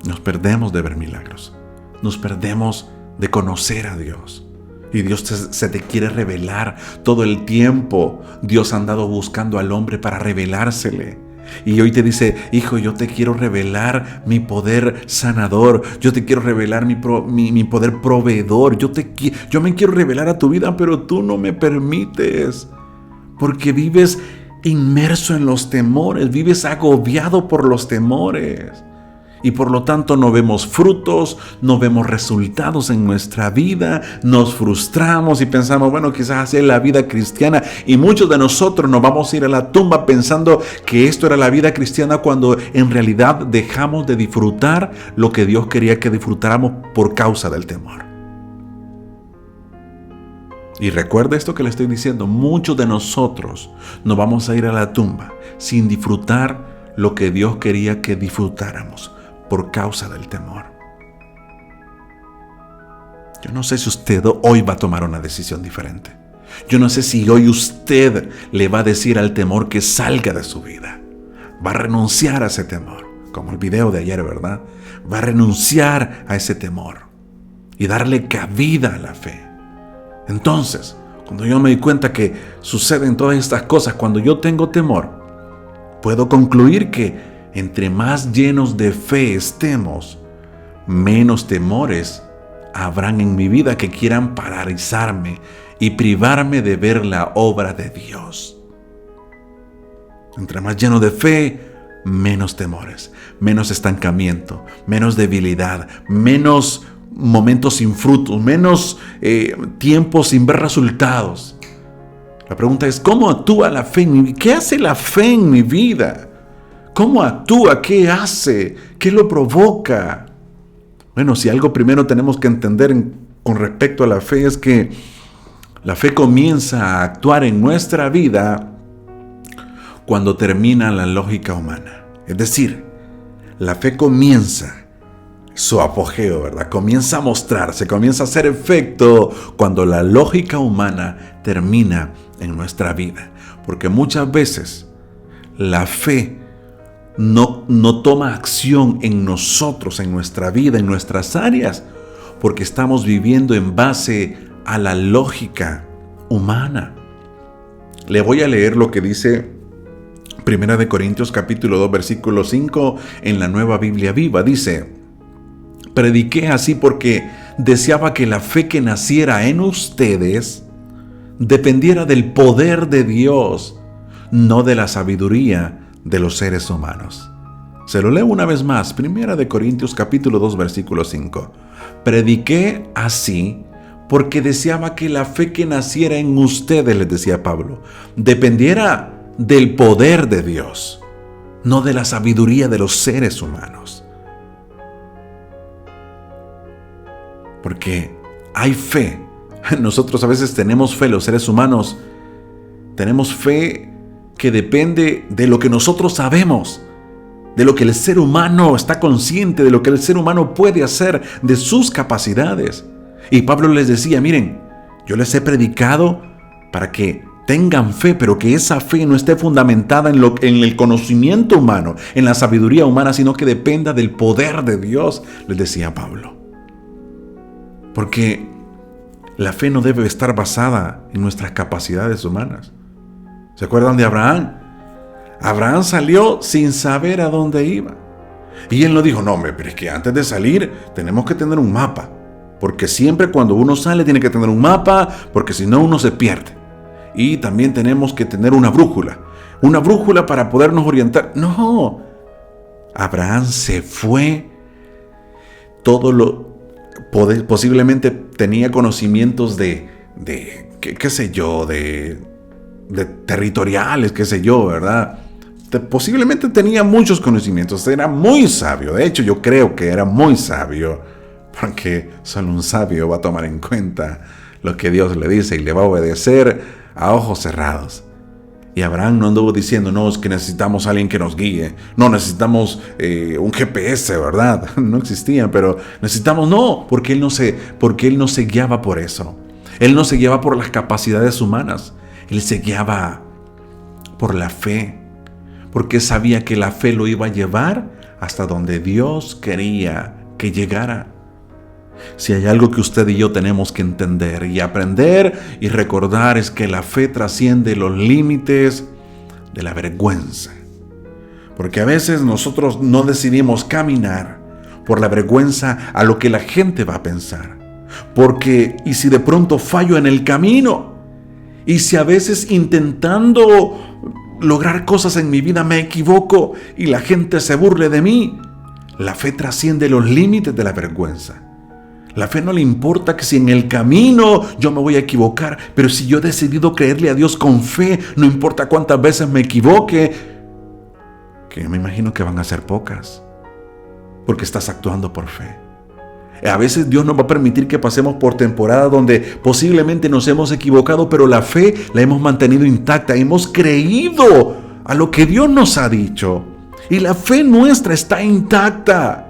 B: Nos perdemos de ver milagros. Nos perdemos de conocer a Dios. Y Dios se te quiere revelar todo el tiempo. Dios ha andado buscando al hombre para revelársele. Y hoy te dice, hijo, yo te quiero revelar mi poder sanador. Yo te quiero revelar mi poder proveedor. Yo me quiero revelar a tu vida, pero tú no me permites. Porque vives inmerso en los temores. Vives agobiado por los temores. Y por lo tanto no vemos frutos, no vemos resultados en nuestra vida, nos frustramos y pensamos, bueno, quizás así es la vida cristiana. Y muchos de nosotros nos vamos a ir a la tumba pensando que esto era la vida cristiana cuando en realidad dejamos de disfrutar lo que Dios quería que disfrutáramos por causa del temor. Y recuerda esto que le estoy diciendo, muchos de nosotros nos vamos a ir a la tumba sin disfrutar lo que Dios quería que disfrutáramos por causa del temor. Yo no sé si usted hoy va a tomar una decisión diferente. Yo no sé si hoy usted le va a decir al temor que salga de su vida. Va a renunciar a ese temor, como el video de ayer, ¿verdad? Va a renunciar a ese temor y darle cabida a la fe. Entonces, cuando yo me di cuenta que suceden todas estas cosas, cuando yo tengo temor, puedo concluir que entre más llenos de fe estemos, menos temores habrán en mi vida que quieran paralizarme y privarme de ver la obra de Dios. Entre más lleno de fe, menos temores, menos estancamiento, menos debilidad, menos momentos sin frutos, menos tiempo sin ver resultados. La pregunta es, ¿cómo actúa la fe en mi vida? ¿Qué hace la fe en mi vida? ¿Cómo actúa? ¿Qué hace? ¿Qué lo provoca? Bueno, si algo primero tenemos que entender con respecto a la fe es que la fe comienza a actuar en nuestra vida cuando termina la lógica humana. Es decir, la fe comienza su apogeo, ¿verdad? Comienza a mostrarse, comienza a hacer efecto cuando la lógica humana termina en nuestra vida. Porque muchas veces la fe no toma acción en nosotros, en nuestra vida, en nuestras áreas, porque estamos viviendo en base a la lógica humana. Le voy a leer lo que dice 1 Corintios capítulo 2 versículo 5 en la Nueva Biblia Viva. Dice: prediqué así porque deseaba que la fe que naciera en ustedes dependiera del poder de Dios, no de la sabiduría de los seres humanos. Se lo leo una vez más, 1 Corintios capítulo 2 versículo 5. Prediqué así porque deseaba que la fe que naciera en ustedes, les decía Pablo, dependiera del poder de Dios, no de la sabiduría de los seres humanos. Porque hay fe. Nosotros a veces tenemos fe, los seres humanos tenemos fe que depende de lo que nosotros sabemos, de lo que el ser humano está consciente, de lo que el ser humano puede hacer, de sus capacidades. Y Pablo les decía: miren, yo les he predicado para que tengan fe, pero que esa fe no esté fundamentada en el conocimiento humano, en la sabiduría humana, sino que dependa del poder de Dios, les decía Pablo. Porque la fe no debe estar basada en nuestras capacidades humanas. ¿Se acuerdan de Abraham? Abraham salió sin saber a dónde iba. Y él no dijo: no, pero es que antes de salir tenemos que tener un mapa. Porque siempre cuando uno sale tiene que tener un mapa, porque si no uno se pierde. Y también tenemos que tener una brújula para podernos orientar. No, Abraham se fue. Posiblemente tenía conocimientos de territoriales, ¿verdad? Posiblemente tenía muchos conocimientos, era muy sabio. De hecho, yo creo que era muy sabio, porque solo un sabio va a tomar en cuenta lo que Dios le dice y le va a obedecer a ojos cerrados. Y Abraham no anduvo diciendo: no, es que necesitamos a alguien que nos guíe, no necesitamos un GPS, ¿verdad? No existían, pero necesitamos, no, porque él no se guiaba por eso. Él no se guiaba por las capacidades humanas, él se guiaba por la fe, porque sabía que la fe lo iba a llevar hasta donde Dios quería que llegara. Si hay algo que usted y yo tenemos que entender y aprender y recordar, es que la fe trasciende los límites de la vergüenza. Porque a veces nosotros no decidimos caminar por la vergüenza a lo que la gente va a pensar. ¿Y si de pronto fallo en el camino? ¿Y si a veces intentando lograr cosas en mi vida me equivoco y la gente se burle de mí? La fe trasciende los límites de la vergüenza. La fe no le importa que si en el camino yo me voy a equivocar, pero si yo he decidido creerle a Dios con fe, no importa cuántas veces me equivoque, que me imagino que van a ser pocas, porque estás actuando por fe. A veces Dios nos va a permitir que pasemos por temporadas donde posiblemente nos hemos equivocado, pero la fe la hemos mantenido intacta, hemos creído a lo que Dios nos ha dicho y la fe nuestra está intacta.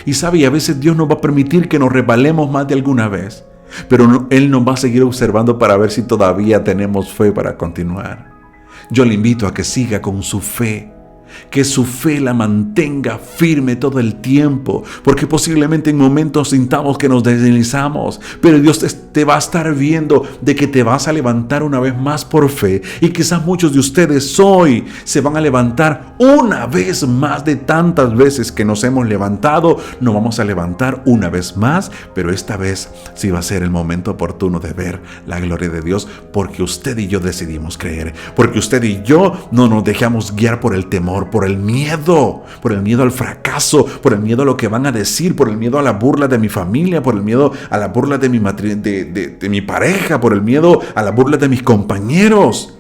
B: Y sabe, a veces Dios nos va a permitir que nos resbalemos más de alguna vez, pero Él nos va a seguir observando para ver si todavía tenemos fe para continuar. Yo le invito a que siga con su fe, que su fe la mantenga firme todo el tiempo, porque posiblemente en momentos sintamos que nos deslizamos, pero Dios te va a estar viendo de que te vas a levantar una vez más por fe, y quizás muchos de ustedes hoy se van a levantar una vez más de tantas veces que nos hemos levantado. Nos vamos a levantar una vez más, pero esta vez sí va a ser el momento oportuno de ver la gloria de Dios, porque usted y yo decidimos creer, porque usted y yo no nos dejamos guiar por el temor, por el miedo al fracaso, por el miedo a lo que van a decir, por el miedo a la burla de mi familia, por el miedo a la burla de mi pareja, por el miedo a la burla de mis compañeros.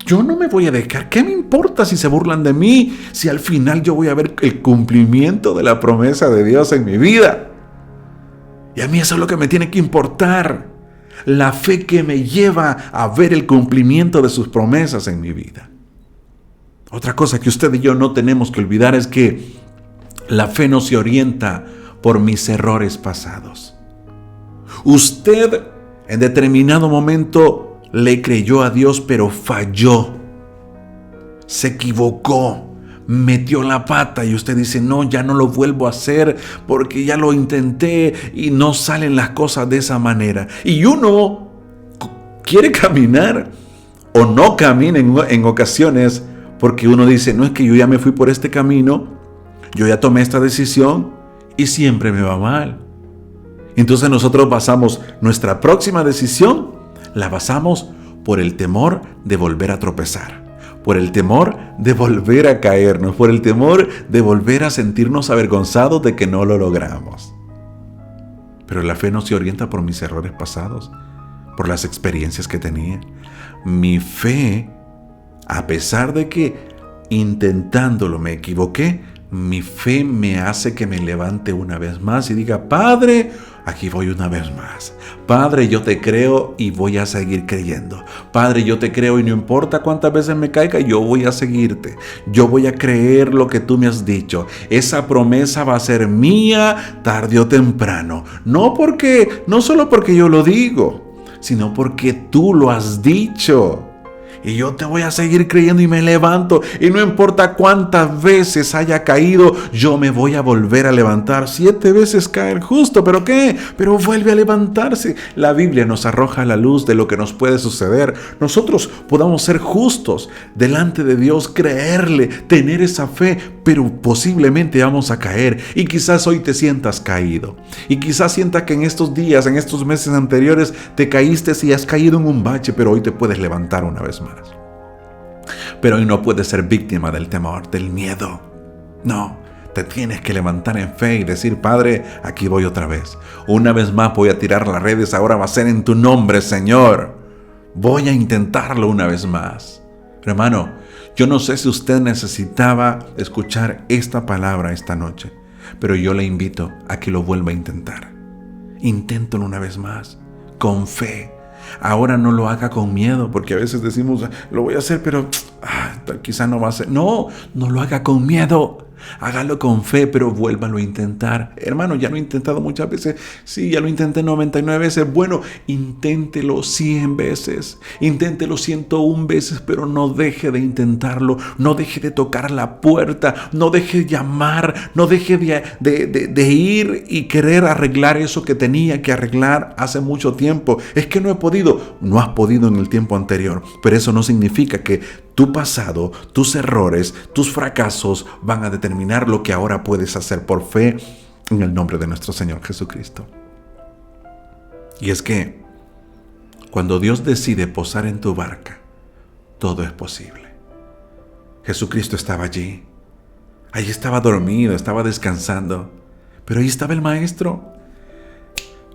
B: Yo no me voy a dejar. ¿Qué me importa si se burlan de mí? Si al final yo voy a ver el cumplimiento de la promesa de Dios en mi vida. Y a mí eso es lo que me tiene que importar. La fe que me lleva a ver el cumplimiento de sus promesas en mi vida. Otra cosa que usted y yo no tenemos que olvidar es que la fe no se orienta por mis errores pasados. Usted en determinado momento le creyó a Dios, pero falló. se equivocó, metió la pata y usted dice, no, ya no lo vuelvo a hacer porque ya lo intenté y no salen las cosas de esa manera. Y uno quiere caminar o no camina en ocasiones porque uno dice, no, es que yo ya me fui por este camino, yo ya tomé esta decisión y siempre me va mal. Entonces nosotros basamos nuestra próxima decisión, la basamos por el temor de volver a tropezar, por el temor de volver a caernos, por el temor de volver a sentirnos avergonzados de que no lo logramos. Pero la fe no se orienta por mis errores pasados, por las experiencias que tenía. Mi fe, a pesar de que intentándolo me equivoqué, mi fe me hace que me levante una vez más y diga, Padre, aquí voy una vez más. Padre, yo te creo y voy a seguir creyendo. Padre, yo te creo y no importa cuántas veces me caiga, yo voy a seguirte. Yo voy a creer lo que tú me has dicho. Esa promesa va a ser mía tarde o temprano. No solo porque yo lo digo, sino porque tú lo has dicho. Y yo te voy a seguir creyendo y me levanto. Y no importa cuántas veces haya caído, yo me voy a volver a levantar. 7 veces cae el justo, ¿pero qué? Pero vuelve a levantarse. La Biblia nos arroja la luz de lo que nos puede suceder. Nosotros podamos ser justos delante de Dios, creerle, tener esa fe, pero posiblemente vamos a caer. Y quizás hoy te sientas caído. Y quizás sientas que en estos días, en estos meses anteriores, te caíste y has caído en un bache, pero hoy te puedes levantar una vez más. Pero hoy no puedes ser víctima del temor, del miedo. No, te tienes que levantar en fe y decir, Padre, aquí voy otra vez. Una vez más voy a tirar las redes, ahora va a ser en tu nombre, Señor. Voy a intentarlo una vez más. Pero hermano, yo no sé si usted necesitaba escuchar esta palabra esta noche, pero yo le invito a que lo vuelva a intentar. Inténtalo una vez más, con fe. Ahora no lo haga con miedo, porque a veces decimos, lo voy a hacer, pero quizá no va a ser. No lo haga con miedo. Hágalo con fe, pero vuélvalo a intentar. Hermano, ya lo he intentado muchas veces. Sí, ya lo intenté 99 veces. Bueno, inténtelo 100 veces. Inténtelo 101 veces, pero no deje de intentarlo. No deje de tocar la puerta. No deje de llamar. No deje de ir y querer arreglar eso que tenía que arreglar hace mucho tiempo. Es que no he podido. No has podido en el tiempo anterior. Pero eso no significa que tu pasado, tus errores, tus fracasos van a determinar lo que ahora puedes hacer por fe en el nombre de nuestro Señor Jesucristo. Y es que cuando Dios decide posar en tu barca, todo es posible. Jesucristo estaba allí. Allí estaba dormido, estaba descansando. Pero ahí estaba el Maestro.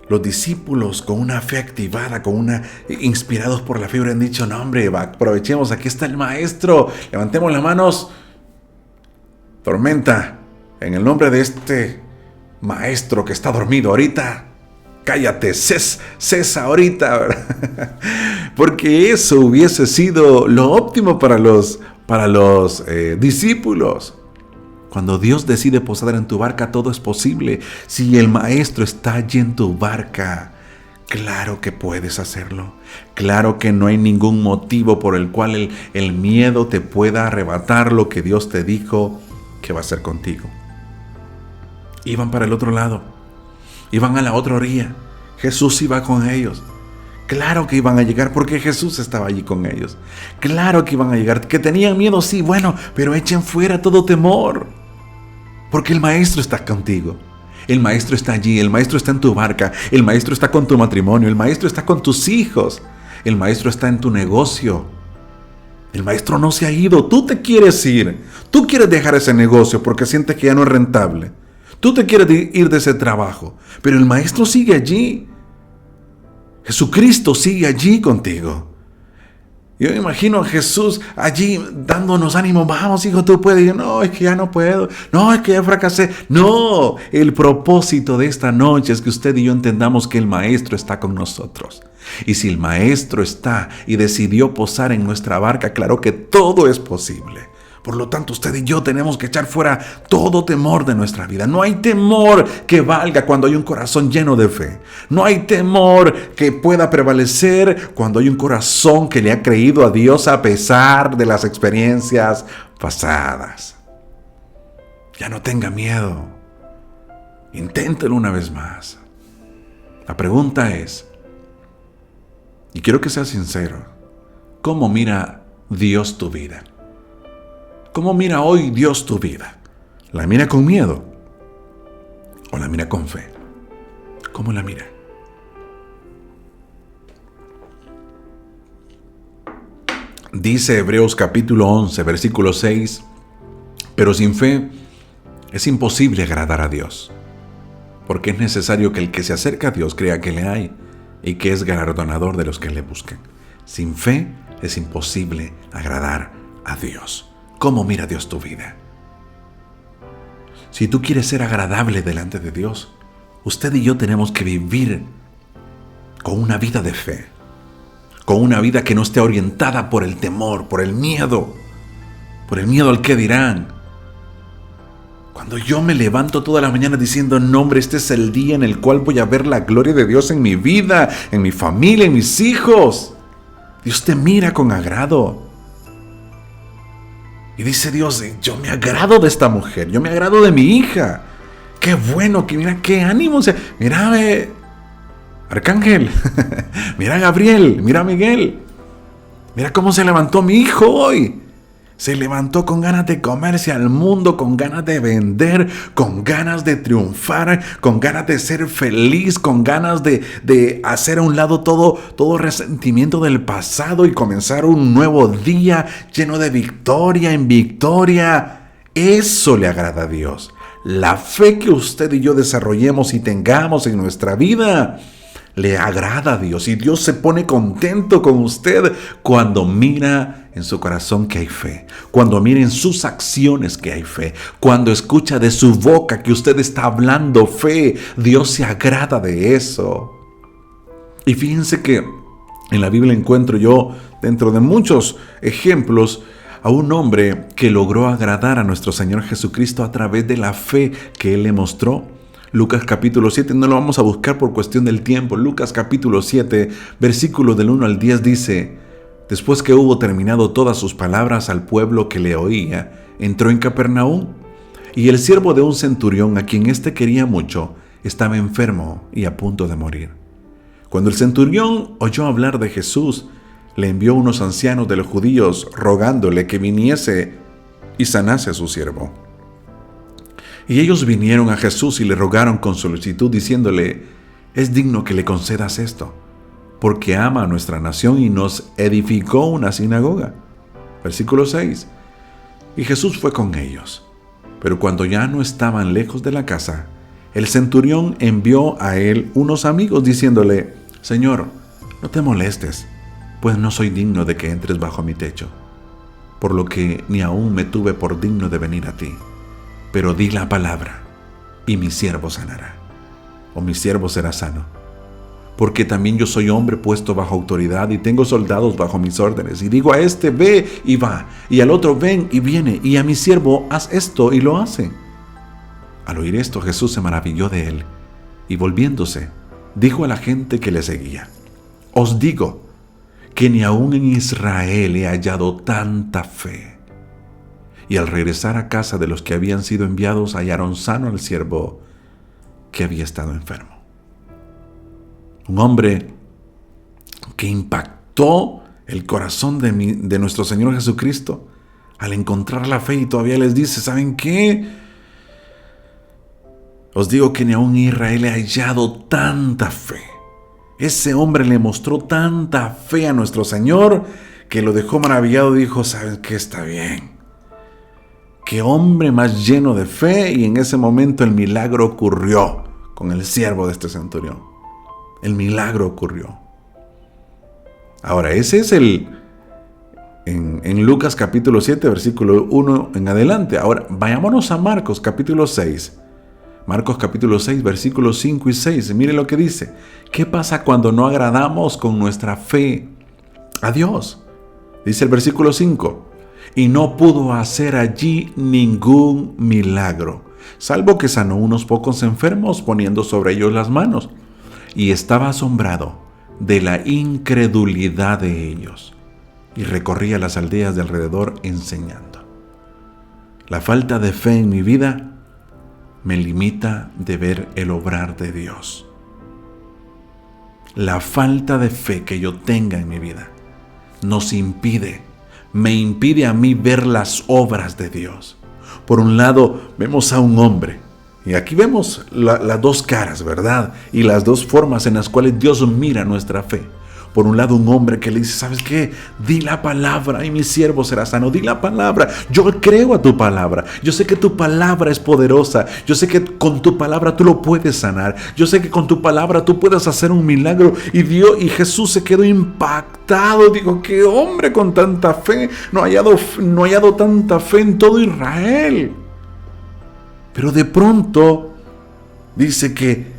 B: Los discípulos con una fe activada, inspirados por la fe, hubieran dicho, no hombre, aprovechemos, aquí está el Maestro, levantemos las manos, tormenta, en el nombre de este Maestro que está dormido ahorita, cállate, cesa ahorita, porque eso hubiese sido lo óptimo para los discípulos. Cuando Dios decide posar en tu barca, todo es posible. Si el Maestro está allí en tu barca, claro que puedes hacerlo. Claro que no hay ningún motivo por el cual el miedo te pueda arrebatar lo que Dios te dijo que va a hacer contigo. Iban para el otro lado. Iban a la otra orilla. Jesús iba con ellos. Claro que iban a llegar porque Jesús estaba allí con ellos. Claro que iban a llegar. Que tenían miedo, sí, bueno, pero echen fuera todo temor. Porque el Maestro está contigo. El Maestro está allí, el Maestro está en tu barca, el Maestro está con tu matrimonio, el Maestro está con tus hijos, el Maestro está en tu negocio. El Maestro no se ha ido, tú te quieres ir. Tú quieres dejar ese negocio porque sientes que ya no es rentable. Tú te quieres ir de ese trabajo, pero el Maestro sigue allí. Jesucristo sigue allí contigo. Yo me imagino a Jesús allí dándonos ánimo. Vamos, hijo, tú puedes. Y yo, no, es que ya no puedo. No, es que ya fracasé. No, el propósito de esta noche es que usted y yo entendamos que el Maestro está con nosotros. Y si el Maestro está y decidió posar en nuestra barca, claro que todo es posible. Por lo tanto, usted y yo tenemos que echar fuera todo temor de nuestra vida. No hay temor que valga cuando hay un corazón lleno de fe. No hay temor que pueda prevalecer cuando hay un corazón que le ha creído a Dios a pesar de las experiencias pasadas. Ya no tenga miedo. Inténtelo una vez más. La pregunta es, y quiero que seas sincero, ¿cómo mira Dios tu vida? ¿Cómo mira hoy Dios tu vida? ¿La mira con miedo o la mira con fe? ¿Cómo la mira? Dice Hebreos capítulo 11, versículo 6, pero sin fe es imposible agradar a Dios, porque es necesario que el que se acerca a Dios crea que le hay y que es galardonador de los que le buscan. Sin fe es imposible agradar a Dios. ¿Cómo mira Dios tu vida? Si tú quieres ser agradable delante de Dios, usted y yo tenemos que vivir con una vida de fe, con una vida que no esté orientada por el temor, por el miedo al que dirán. Cuando yo me levanto toda la mañana diciendo, no hombre, este es el día en el cual voy a ver la gloria de Dios en mi vida, en mi familia, en mis hijos. Dios te mira con agrado. Y dice Dios, yo me agrado de esta mujer, yo me agrado de mi hija. Qué bueno, que mira qué ánimo. Mira, Arcángel, mira Gabriel, mira Miguel. Mira cómo se levantó mi hijo hoy. Se levantó con ganas de comerse al mundo, con ganas de vender, con ganas de triunfar, con ganas de ser feliz, con ganas de hacer a un lado todo resentimiento del pasado y comenzar un nuevo día lleno de victoria en victoria. Eso le agrada a Dios. La fe que usted y yo desarrollemos y tengamos en nuestra vida le agrada a Dios, y Dios se pone contento con usted cuando mira en su corazón que hay fe, cuando mira en sus acciones que hay fe, cuando escucha de su boca que usted está hablando fe. Dios se agrada de eso. Y fíjense que en la Biblia encuentro yo, dentro de muchos ejemplos, a un hombre que logró agradar a nuestro Señor Jesucristo a través de la fe que Él le mostró. Lucas capítulo 7, no lo vamos a buscar por cuestión del tiempo. Lucas capítulo 7, versículo del 1 al 10 dice: después que hubo terminado todas sus palabras al pueblo que le oía, entró en Capernaum, y el siervo de un centurión, a quien éste quería mucho, estaba enfermo y a punto de morir. Cuando el centurión oyó hablar de Jesús, le envió unos ancianos de los judíos rogándole que viniese y sanase a su siervo. Y ellos vinieron a Jesús y le rogaron con solicitud, diciéndole: es digno que le concedas esto, porque ama a nuestra nación y nos edificó una sinagoga. Versículo 6. Y Jesús fue con ellos. Pero cuando ya no estaban lejos de la casa, el centurión envió a él unos amigos, diciéndole: Señor, no te molestes, pues no soy digno de que entres bajo mi techo, por lo que ni aún me tuve por digno de venir a ti. Pero di la palabra, y mi siervo sanará, o mi siervo será sano. Porque también yo soy hombre puesto bajo autoridad, y tengo soldados bajo mis órdenes. Y digo a este, ve y va, y al otro, ven y viene, y a mi siervo, haz esto, y lo hace. Al oír esto, Jesús se maravilló de él, y volviéndose, dijo a la gente que le seguía: os digo que ni aún en Israel he hallado tanta fe. Y al regresar a casa de los que habían sido enviados, hallaron sano al siervo que había estado enfermo. Un hombre que impactó el corazón de nuestro Señor Jesucristo al encontrar la fe, y todavía les dice: ¿saben qué? Os digo que ni aún en Israel he hallado tanta fe. Ese hombre le mostró tanta fe a nuestro Señor que lo dejó maravillado y dijo: ¿saben qué? Está bien. Qué hombre más lleno de fe. Y en ese momento el milagro ocurrió con el siervo de este centurión. El milagro ocurrió. Ahora, ese es en Lucas capítulo 7, versículo 1 en adelante. Ahora, vayámonos a Marcos capítulo 6. Marcos capítulo 6, versículos 5 y 6. Mire lo que dice. ¿Qué pasa cuando no agradamos con nuestra fe a Dios? Dice el versículo 5. y no pudo hacer allí ningún milagro, salvo que sanó unos pocos enfermos poniendo sobre ellos las manos, y estaba asombrado de la incredulidad de ellos, y recorría las aldeas de alrededor enseñando. La falta de fe en mi vida me limita de ver el obrar de Dios. La falta de fe que yo tenga en mi vida me impide a mí ver las obras de Dios. Por un lado, vemos a un hombre, y aquí vemos las dos caras, ¿verdad? Y las dos formas en las cuales Dios mira nuestra fe. Por un lado, un hombre que le dice, ¿sabes qué? Di la palabra y mi siervo será sano. Di la palabra. Yo creo a tu palabra. Yo sé que tu palabra es poderosa. Yo sé que con tu palabra tú lo puedes sanar. Yo sé que con tu palabra tú puedes hacer un milagro. Y Jesús se quedó impactado. Digo, ¿qué hombre con tanta fe? No ha hallado tanta fe en todo Israel. Pero de pronto dice que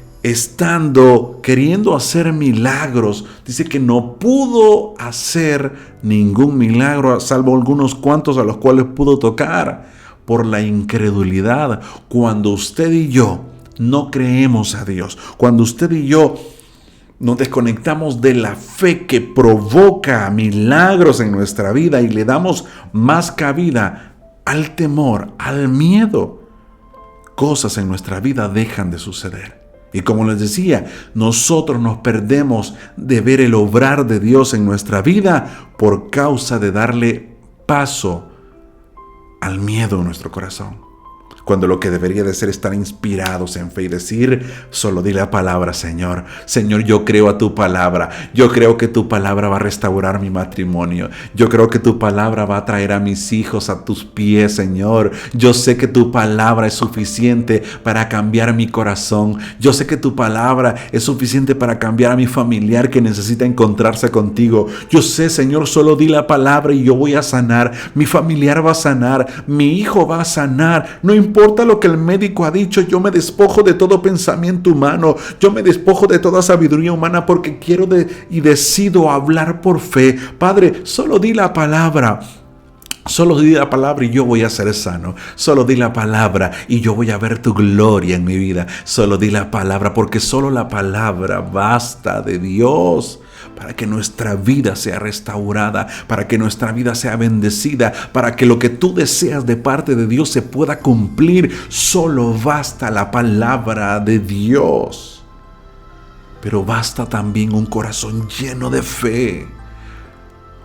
B: queriendo hacer milagros, dice que no pudo hacer ningún milagro, salvo algunos cuantos a los cuales pudo tocar, por la incredulidad. Cuando usted y yo no creemos a Dios, cuando usted y yo nos desconectamos de la fe que provoca milagros en nuestra vida y le damos más cabida al temor, al miedo, cosas en nuestra vida dejan de suceder. Y como les decía, nosotros nos perdemos de ver el obrar de Dios en nuestra vida por causa de darle paso al miedo en nuestro corazón. Cuando lo que debería de ser estar inspirados en fe y decir, solo di la palabra, Señor. Señor, yo creo a tu palabra. Yo creo que tu palabra va a restaurar mi matrimonio. Yo creo que tu palabra va a traer a mis hijos a tus pies, Señor. Yo sé que tu palabra es suficiente para cambiar mi corazón. Yo sé que tu palabra es suficiente para cambiar a mi familiar que necesita encontrarse contigo. Yo sé, Señor, solo di la palabra y yo voy a sanar. Mi familiar va a sanar. Mi hijo va a sanar. No importa lo que el médico ha dicho, yo me despojo de todo pensamiento humano, yo me despojo de toda sabiduría humana porque quiero y decido hablar por fe. Padre, solo di la palabra. Solo di la palabra y yo voy a ser sano. Solo di la palabra y yo voy a ver tu gloria en mi vida. Solo di la palabra, porque solo la palabra basta de Dios para que nuestra vida sea restaurada, para que nuestra vida sea bendecida, para que lo que tú deseas de parte de Dios se pueda cumplir. Solo basta la palabra de Dios. Pero basta también un corazón lleno de fe.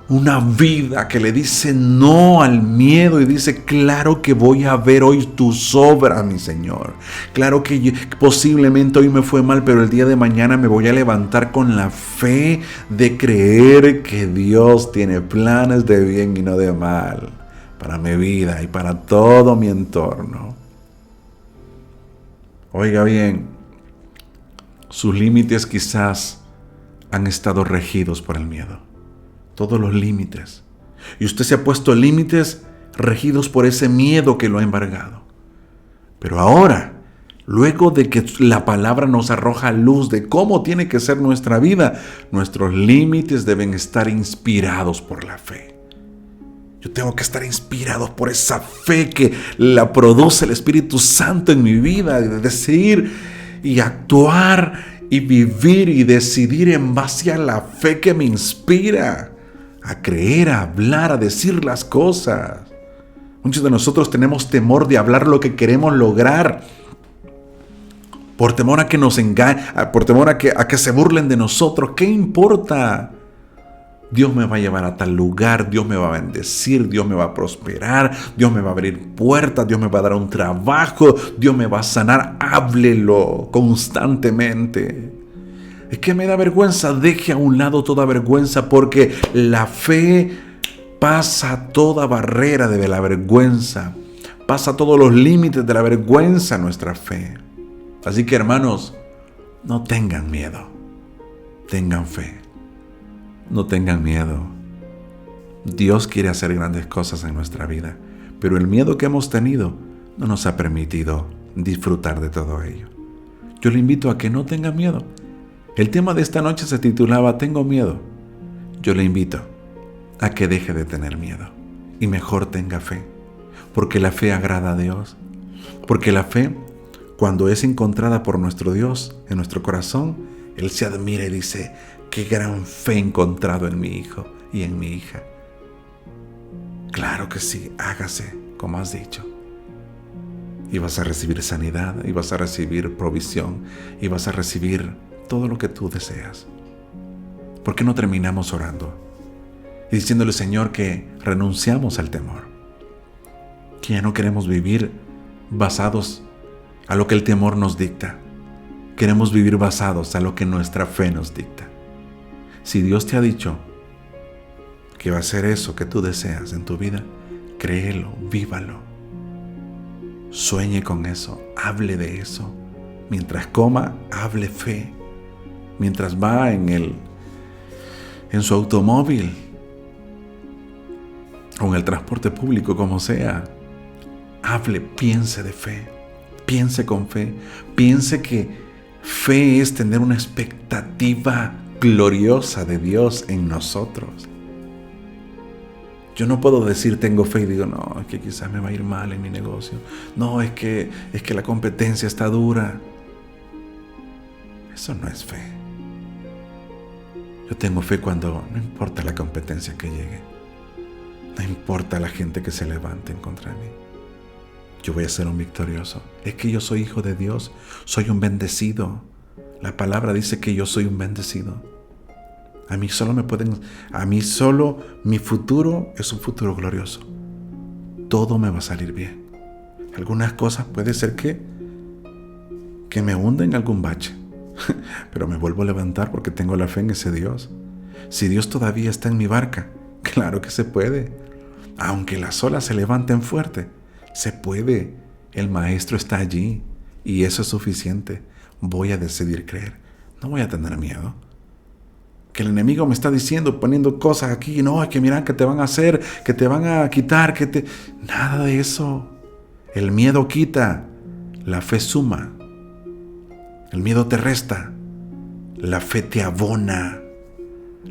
B: Una vida que le dice no al miedo y dice, claro que voy a ver hoy tus obras, mi Señor. Claro que posiblemente hoy me fue mal, pero el día de mañana me voy a levantar con la fe de creer que Dios tiene planes de bien y no de mal para mi vida y para todo mi entorno. Oiga bien, sus límites quizás han estado regidos por el miedo. Todos los límites. Y usted se ha puesto límites regidos por ese miedo que lo ha embargado. Pero ahora, luego de que la palabra nos arroja luz de cómo tiene que ser nuestra vida, nuestros límites deben estar inspirados por la fe. Yo tengo que estar inspirado por esa fe que la produce el Espíritu Santo en mi vida, de decidir y actuar y vivir y decidir en base a la fe que me inspira. A creer, a hablar, a decir las cosas. Muchos de nosotros tenemos temor de hablar lo que queremos lograr. Por temor a que nos engañen, por temor a que se burlen de nosotros. ¿Qué importa? Dios me va a llevar a tal lugar, Dios me va a bendecir, Dios me va a prosperar, Dios me va a abrir puertas, Dios me va a dar un trabajo, Dios me va a sanar. Háblelo constantemente. Es que me da vergüenza. Deje a un lado toda vergüenza, porque la fe pasa toda barrera de la vergüenza, pasa todos los límites de la vergüenza nuestra fe. Así que, hermanos, no tengan miedo, tengan fe, no tengan miedo. Dios quiere hacer grandes cosas en nuestra vida, pero el miedo que hemos tenido no nos ha permitido disfrutar de todo ello. Yo le invito a que no tenga miedo. El tema de esta noche se titulaba Tengo miedo. Yo le invito a que deje de tener miedo y mejor tenga fe, porque la fe agrada a Dios, porque la fe, cuando es encontrada por nuestro Dios en nuestro corazón, Él se admira y dice: qué gran fe he encontrado en mi hijo y en mi hija. Claro que sí, hágase como has dicho. Y vas a recibir sanidad, y vas a recibir provisión, y vas a recibir todo lo que tú deseas. ¿Por qué no terminamos orando y diciéndole, Señor, que renunciamos al temor? Que ya no queremos vivir basados a lo que el temor nos dicta. Queremos vivir basados a lo que nuestra fe nos dicta. Si Dios te ha dicho que va a ser eso que tú deseas en tu vida, créelo, vívalo. Sueñe con eso, hable de eso. Mientras coma, hable fe. Mientras va en su automóvil o en el transporte público, como sea, hable, piense de fe, piense con fe, piense que fe es tener una expectativa gloriosa de Dios en nosotros. Yo no puedo decir tengo fe y digo, no, es que quizás me va a ir mal en mi negocio. No, es que la competencia está dura. Eso no es fe. Yo tengo fe cuando no importa la competencia que llegue. No importa la gente que se levante en contra de mí. Yo voy a ser un victorioso. Es que yo soy hijo de Dios. Soy un bendecido. La palabra dice que yo soy un bendecido. A mí solo mi futuro es un futuro glorioso. Todo me va a salir bien. Algunas cosas puede ser que me hunda en algún bache. Pero me vuelvo a levantar porque tengo la fe en ese Dios. Si Dios todavía está en mi barca, claro que se puede. Aunque las olas se levanten fuerte, se puede. El Maestro está allí y eso es suficiente. Voy a decidir creer. No voy a tener miedo. Que el enemigo me está diciendo, poniendo cosas aquí. No, es que mira, que te van a hacer, que te van a quitar, Nada de eso. El miedo quita, la fe suma. El miedo te resta, la fe te abona,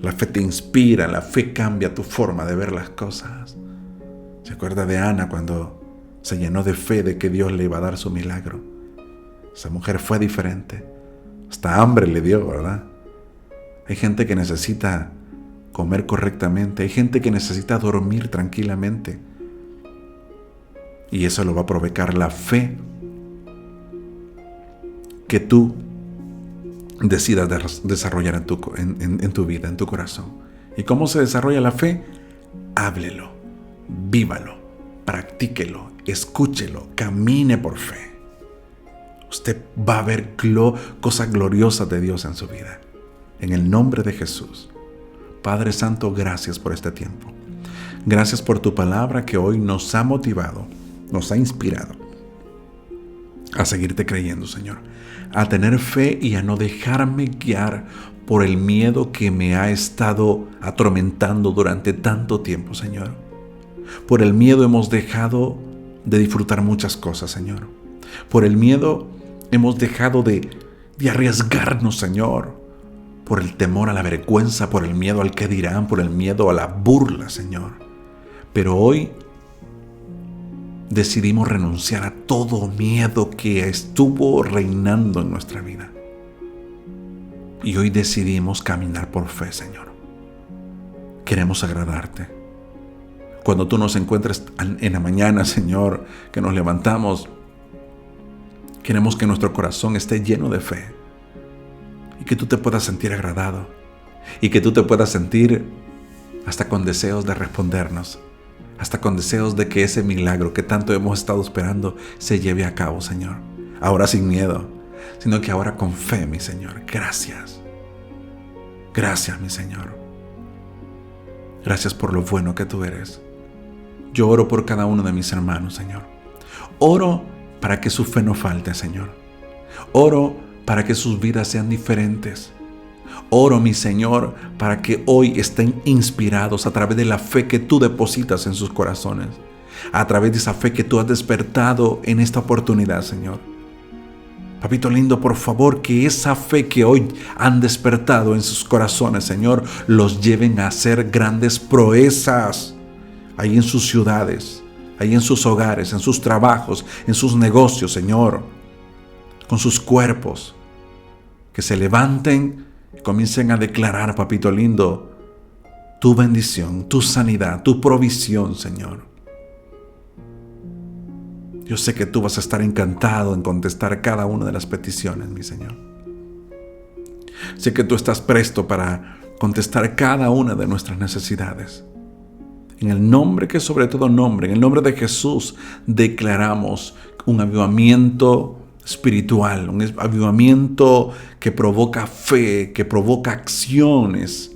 B: la fe te inspira, la fe cambia tu forma de ver las cosas. ¿Se acuerda de Ana cuando se llenó de fe de que Dios le iba a dar su milagro? Esa mujer fue diferente, hasta hambre le dio, ¿verdad? Hay gente que necesita comer correctamente, hay gente que necesita dormir tranquilamente. Y eso lo va a provocar la fe que tú decidas desarrollar en tu vida, en tu corazón. ¿Y cómo se desarrolla la fe? Háblelo, vívalo, practíquelo, escúchelo, camine por fe. Usted va a ver cosas gloriosas de Dios en su vida. En el nombre de Jesús. Padre Santo, gracias por este tiempo. Gracias por tu palabra que hoy nos ha motivado, nos ha inspirado a seguirte creyendo, Señor, a tener fe y a no dejarme guiar por el miedo que me ha estado atormentando durante tanto tiempo, Señor. Por el miedo hemos dejado de disfrutar muchas cosas, Señor. Por el miedo hemos dejado de arriesgarnos, Señor. Por el temor a la vergüenza, por el miedo al que dirán, por el miedo a la burla, Señor. Pero hoy decidimos renunciar a todo miedo que estuvo reinando en nuestra vida. Y hoy decidimos caminar por fe, Señor. Queremos agradarte. Cuando tú nos encuentres en la mañana, Señor, que nos levantamos, queremos que nuestro corazón esté lleno de fe. Y que tú te puedas sentir agradado. Y que tú te puedas sentir hasta con deseos de respondernos. Hasta con deseos de que ese milagro que tanto hemos estado esperando se lleve a cabo, Señor. Ahora sin miedo, sino que ahora con fe, mi Señor. Gracias. Gracias, mi Señor. Gracias por lo bueno que tú eres. Yo oro por cada uno de mis hermanos, Señor. Oro para que su fe no falte, Señor. Oro para que sus vidas sean diferentes. Oro, mi Señor, para que hoy estén inspirados a través de la fe que tú depositas en sus corazones, a través de esa fe que tú has despertado en esta oportunidad, Señor. Papito lindo, por favor, que esa fe que hoy han despertado en sus corazones, Señor, los lleven a hacer grandes proezas, ahí en sus ciudades, ahí en sus hogares, en sus trabajos, en sus negocios, Señor, con sus cuerpos, que se levanten y comiencen a declarar, papito lindo, tu bendición, tu sanidad, tu provisión, Señor. Yo sé que tú vas a estar encantado en contestar cada una de las peticiones, mi Señor. Sé que tú estás presto para contestar cada una de nuestras necesidades. En el nombre que sobre todo nombre, en el nombre de Jesús, declaramos un avivamiento espiritual, un avivamiento que provoca fe, que provoca acciones,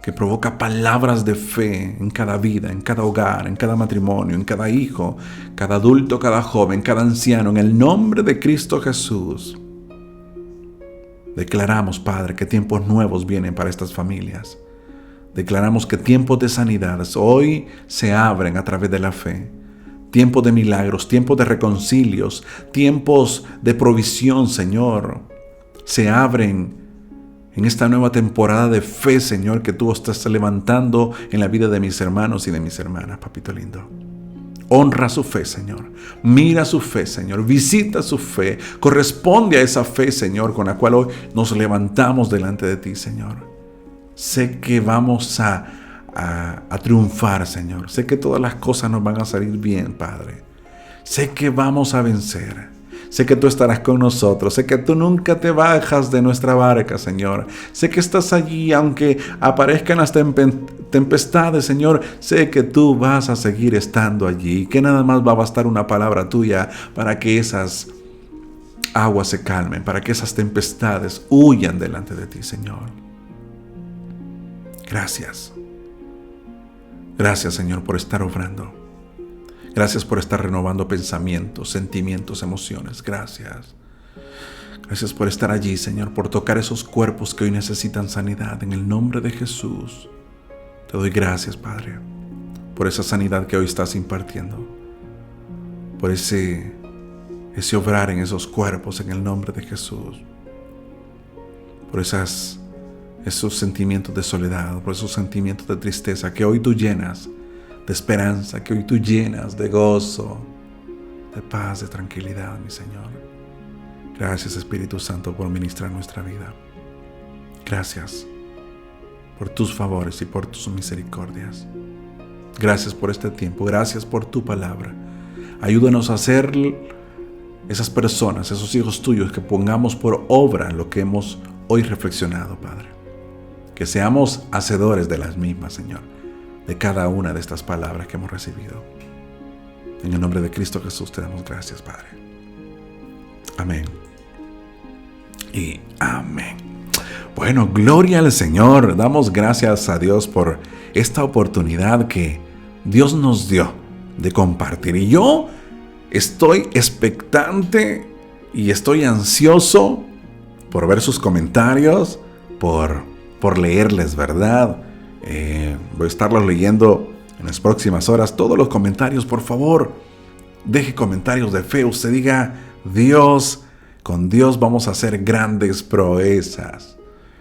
B: que provoca palabras de fe en cada vida, en cada hogar, en cada matrimonio, en cada hijo, cada adulto, cada joven, cada anciano, en el nombre de Cristo Jesús. Declaramos, Padre, que tiempos nuevos vienen para estas familias. Declaramos que tiempos de sanidades hoy se abren a través de la fe. Tiempos de milagros, tiempos de reconcilios, tiempos de provisión, Señor, se abren en esta nueva temporada de fe, Señor, que tú estás levantando en la vida de mis hermanos y de mis hermanas, papito lindo. Honra su fe, Señor. Mira su fe, Señor. Visita su fe. Corresponde a esa fe, Señor, con la cual hoy nos levantamos delante de ti, Señor. Sé que vamos a triunfar, Señor. Sé que todas las cosas nos van a salir bien, Padre. Sé que vamos a vencer. Sé que tú estarás con nosotros. Sé que tú nunca te bajas de nuestra barca, Señor. Sé que estás allí, aunque aparezcan las tempestades, Señor. Sé que tú vas a seguir estando allí. Que nada más va a bastar una palabra tuya para que esas aguas se calmen, para que esas tempestades huyan delante de ti, Señor. Gracias. Gracias, Señor, por estar obrando. Gracias por estar renovando pensamientos, sentimientos, emociones. Gracias. Gracias por estar allí, Señor, por tocar esos cuerpos que hoy necesitan sanidad. En el nombre de Jesús, te doy gracias, Padre, por esa sanidad que hoy estás impartiendo. Por ese obrar en esos cuerpos en el nombre de Jesús. Por esos sentimientos de soledad, por esos sentimientos de tristeza que hoy tú llenas de esperanza, que hoy tú llenas de gozo, de paz, de tranquilidad, mi Señor. Gracias, Espíritu Santo, por ministrar nuestra vida. Gracias por tus favores y por tus misericordias. Gracias por este tiempo. Gracias por tu palabra. Ayúdanos a ser esas personas, esos hijos tuyos, que pongamos por obra lo que hemos hoy reflexionado, Padre. Que seamos hacedores de las mismas, Señor, de cada una de estas palabras que hemos recibido. En el nombre de Cristo Jesús te damos gracias, Padre. Amén y amén. Bueno, gloria al Señor. Damos gracias a Dios por esta oportunidad que Dios nos dio de compartir. Y yo estoy expectante y estoy ansioso por ver sus comentarios, por leerles, ¿verdad? Voy a estarlos leyendo en las próximas horas. Todos los comentarios, por favor, deje comentarios de fe. Usted diga, con Dios vamos a hacer grandes proezas.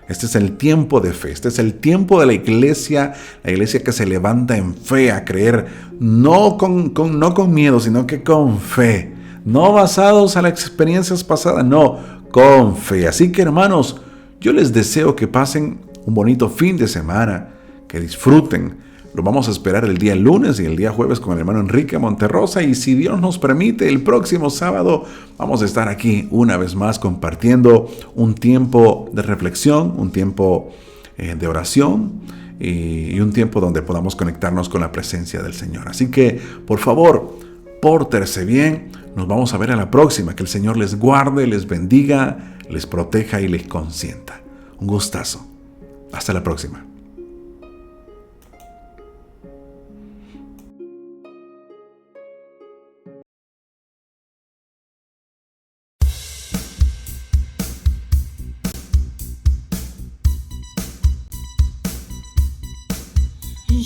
B: Este es el tiempo de fe. Este es el tiempo de la iglesia que se levanta en fe a creer, no con miedo, sino que con fe. No basados a las experiencias pasadas, no, con fe. Así que, hermanos, yo les deseo que pasen un bonito fin de semana, que disfruten. Lo vamos a esperar el día lunes y el día jueves con el hermano Enrique Monterrosa, y si Dios nos permite, el próximo sábado vamos a estar aquí una vez más compartiendo un tiempo de reflexión, un tiempo de oración y un tiempo donde podamos conectarnos con la presencia del Señor. Así que, por favor, pórtense bien. Nos vamos a ver a la próxima. Que el Señor les guarde, les bendiga, les proteja y les consienta. Un gustazo. Hasta la próxima.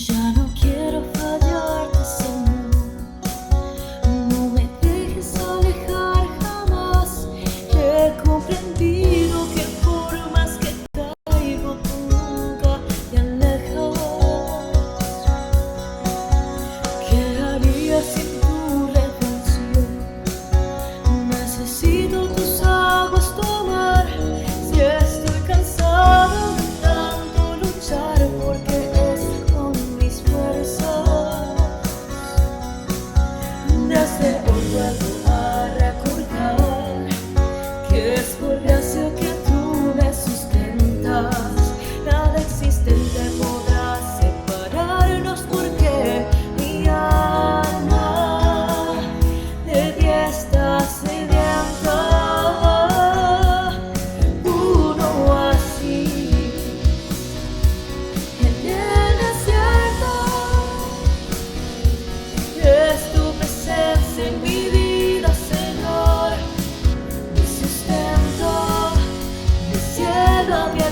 A: Ya no quiero fallarte, Señor. No me dejes alejar jamás. He comprendido que por más que caigo, tú nunca te alejas. propia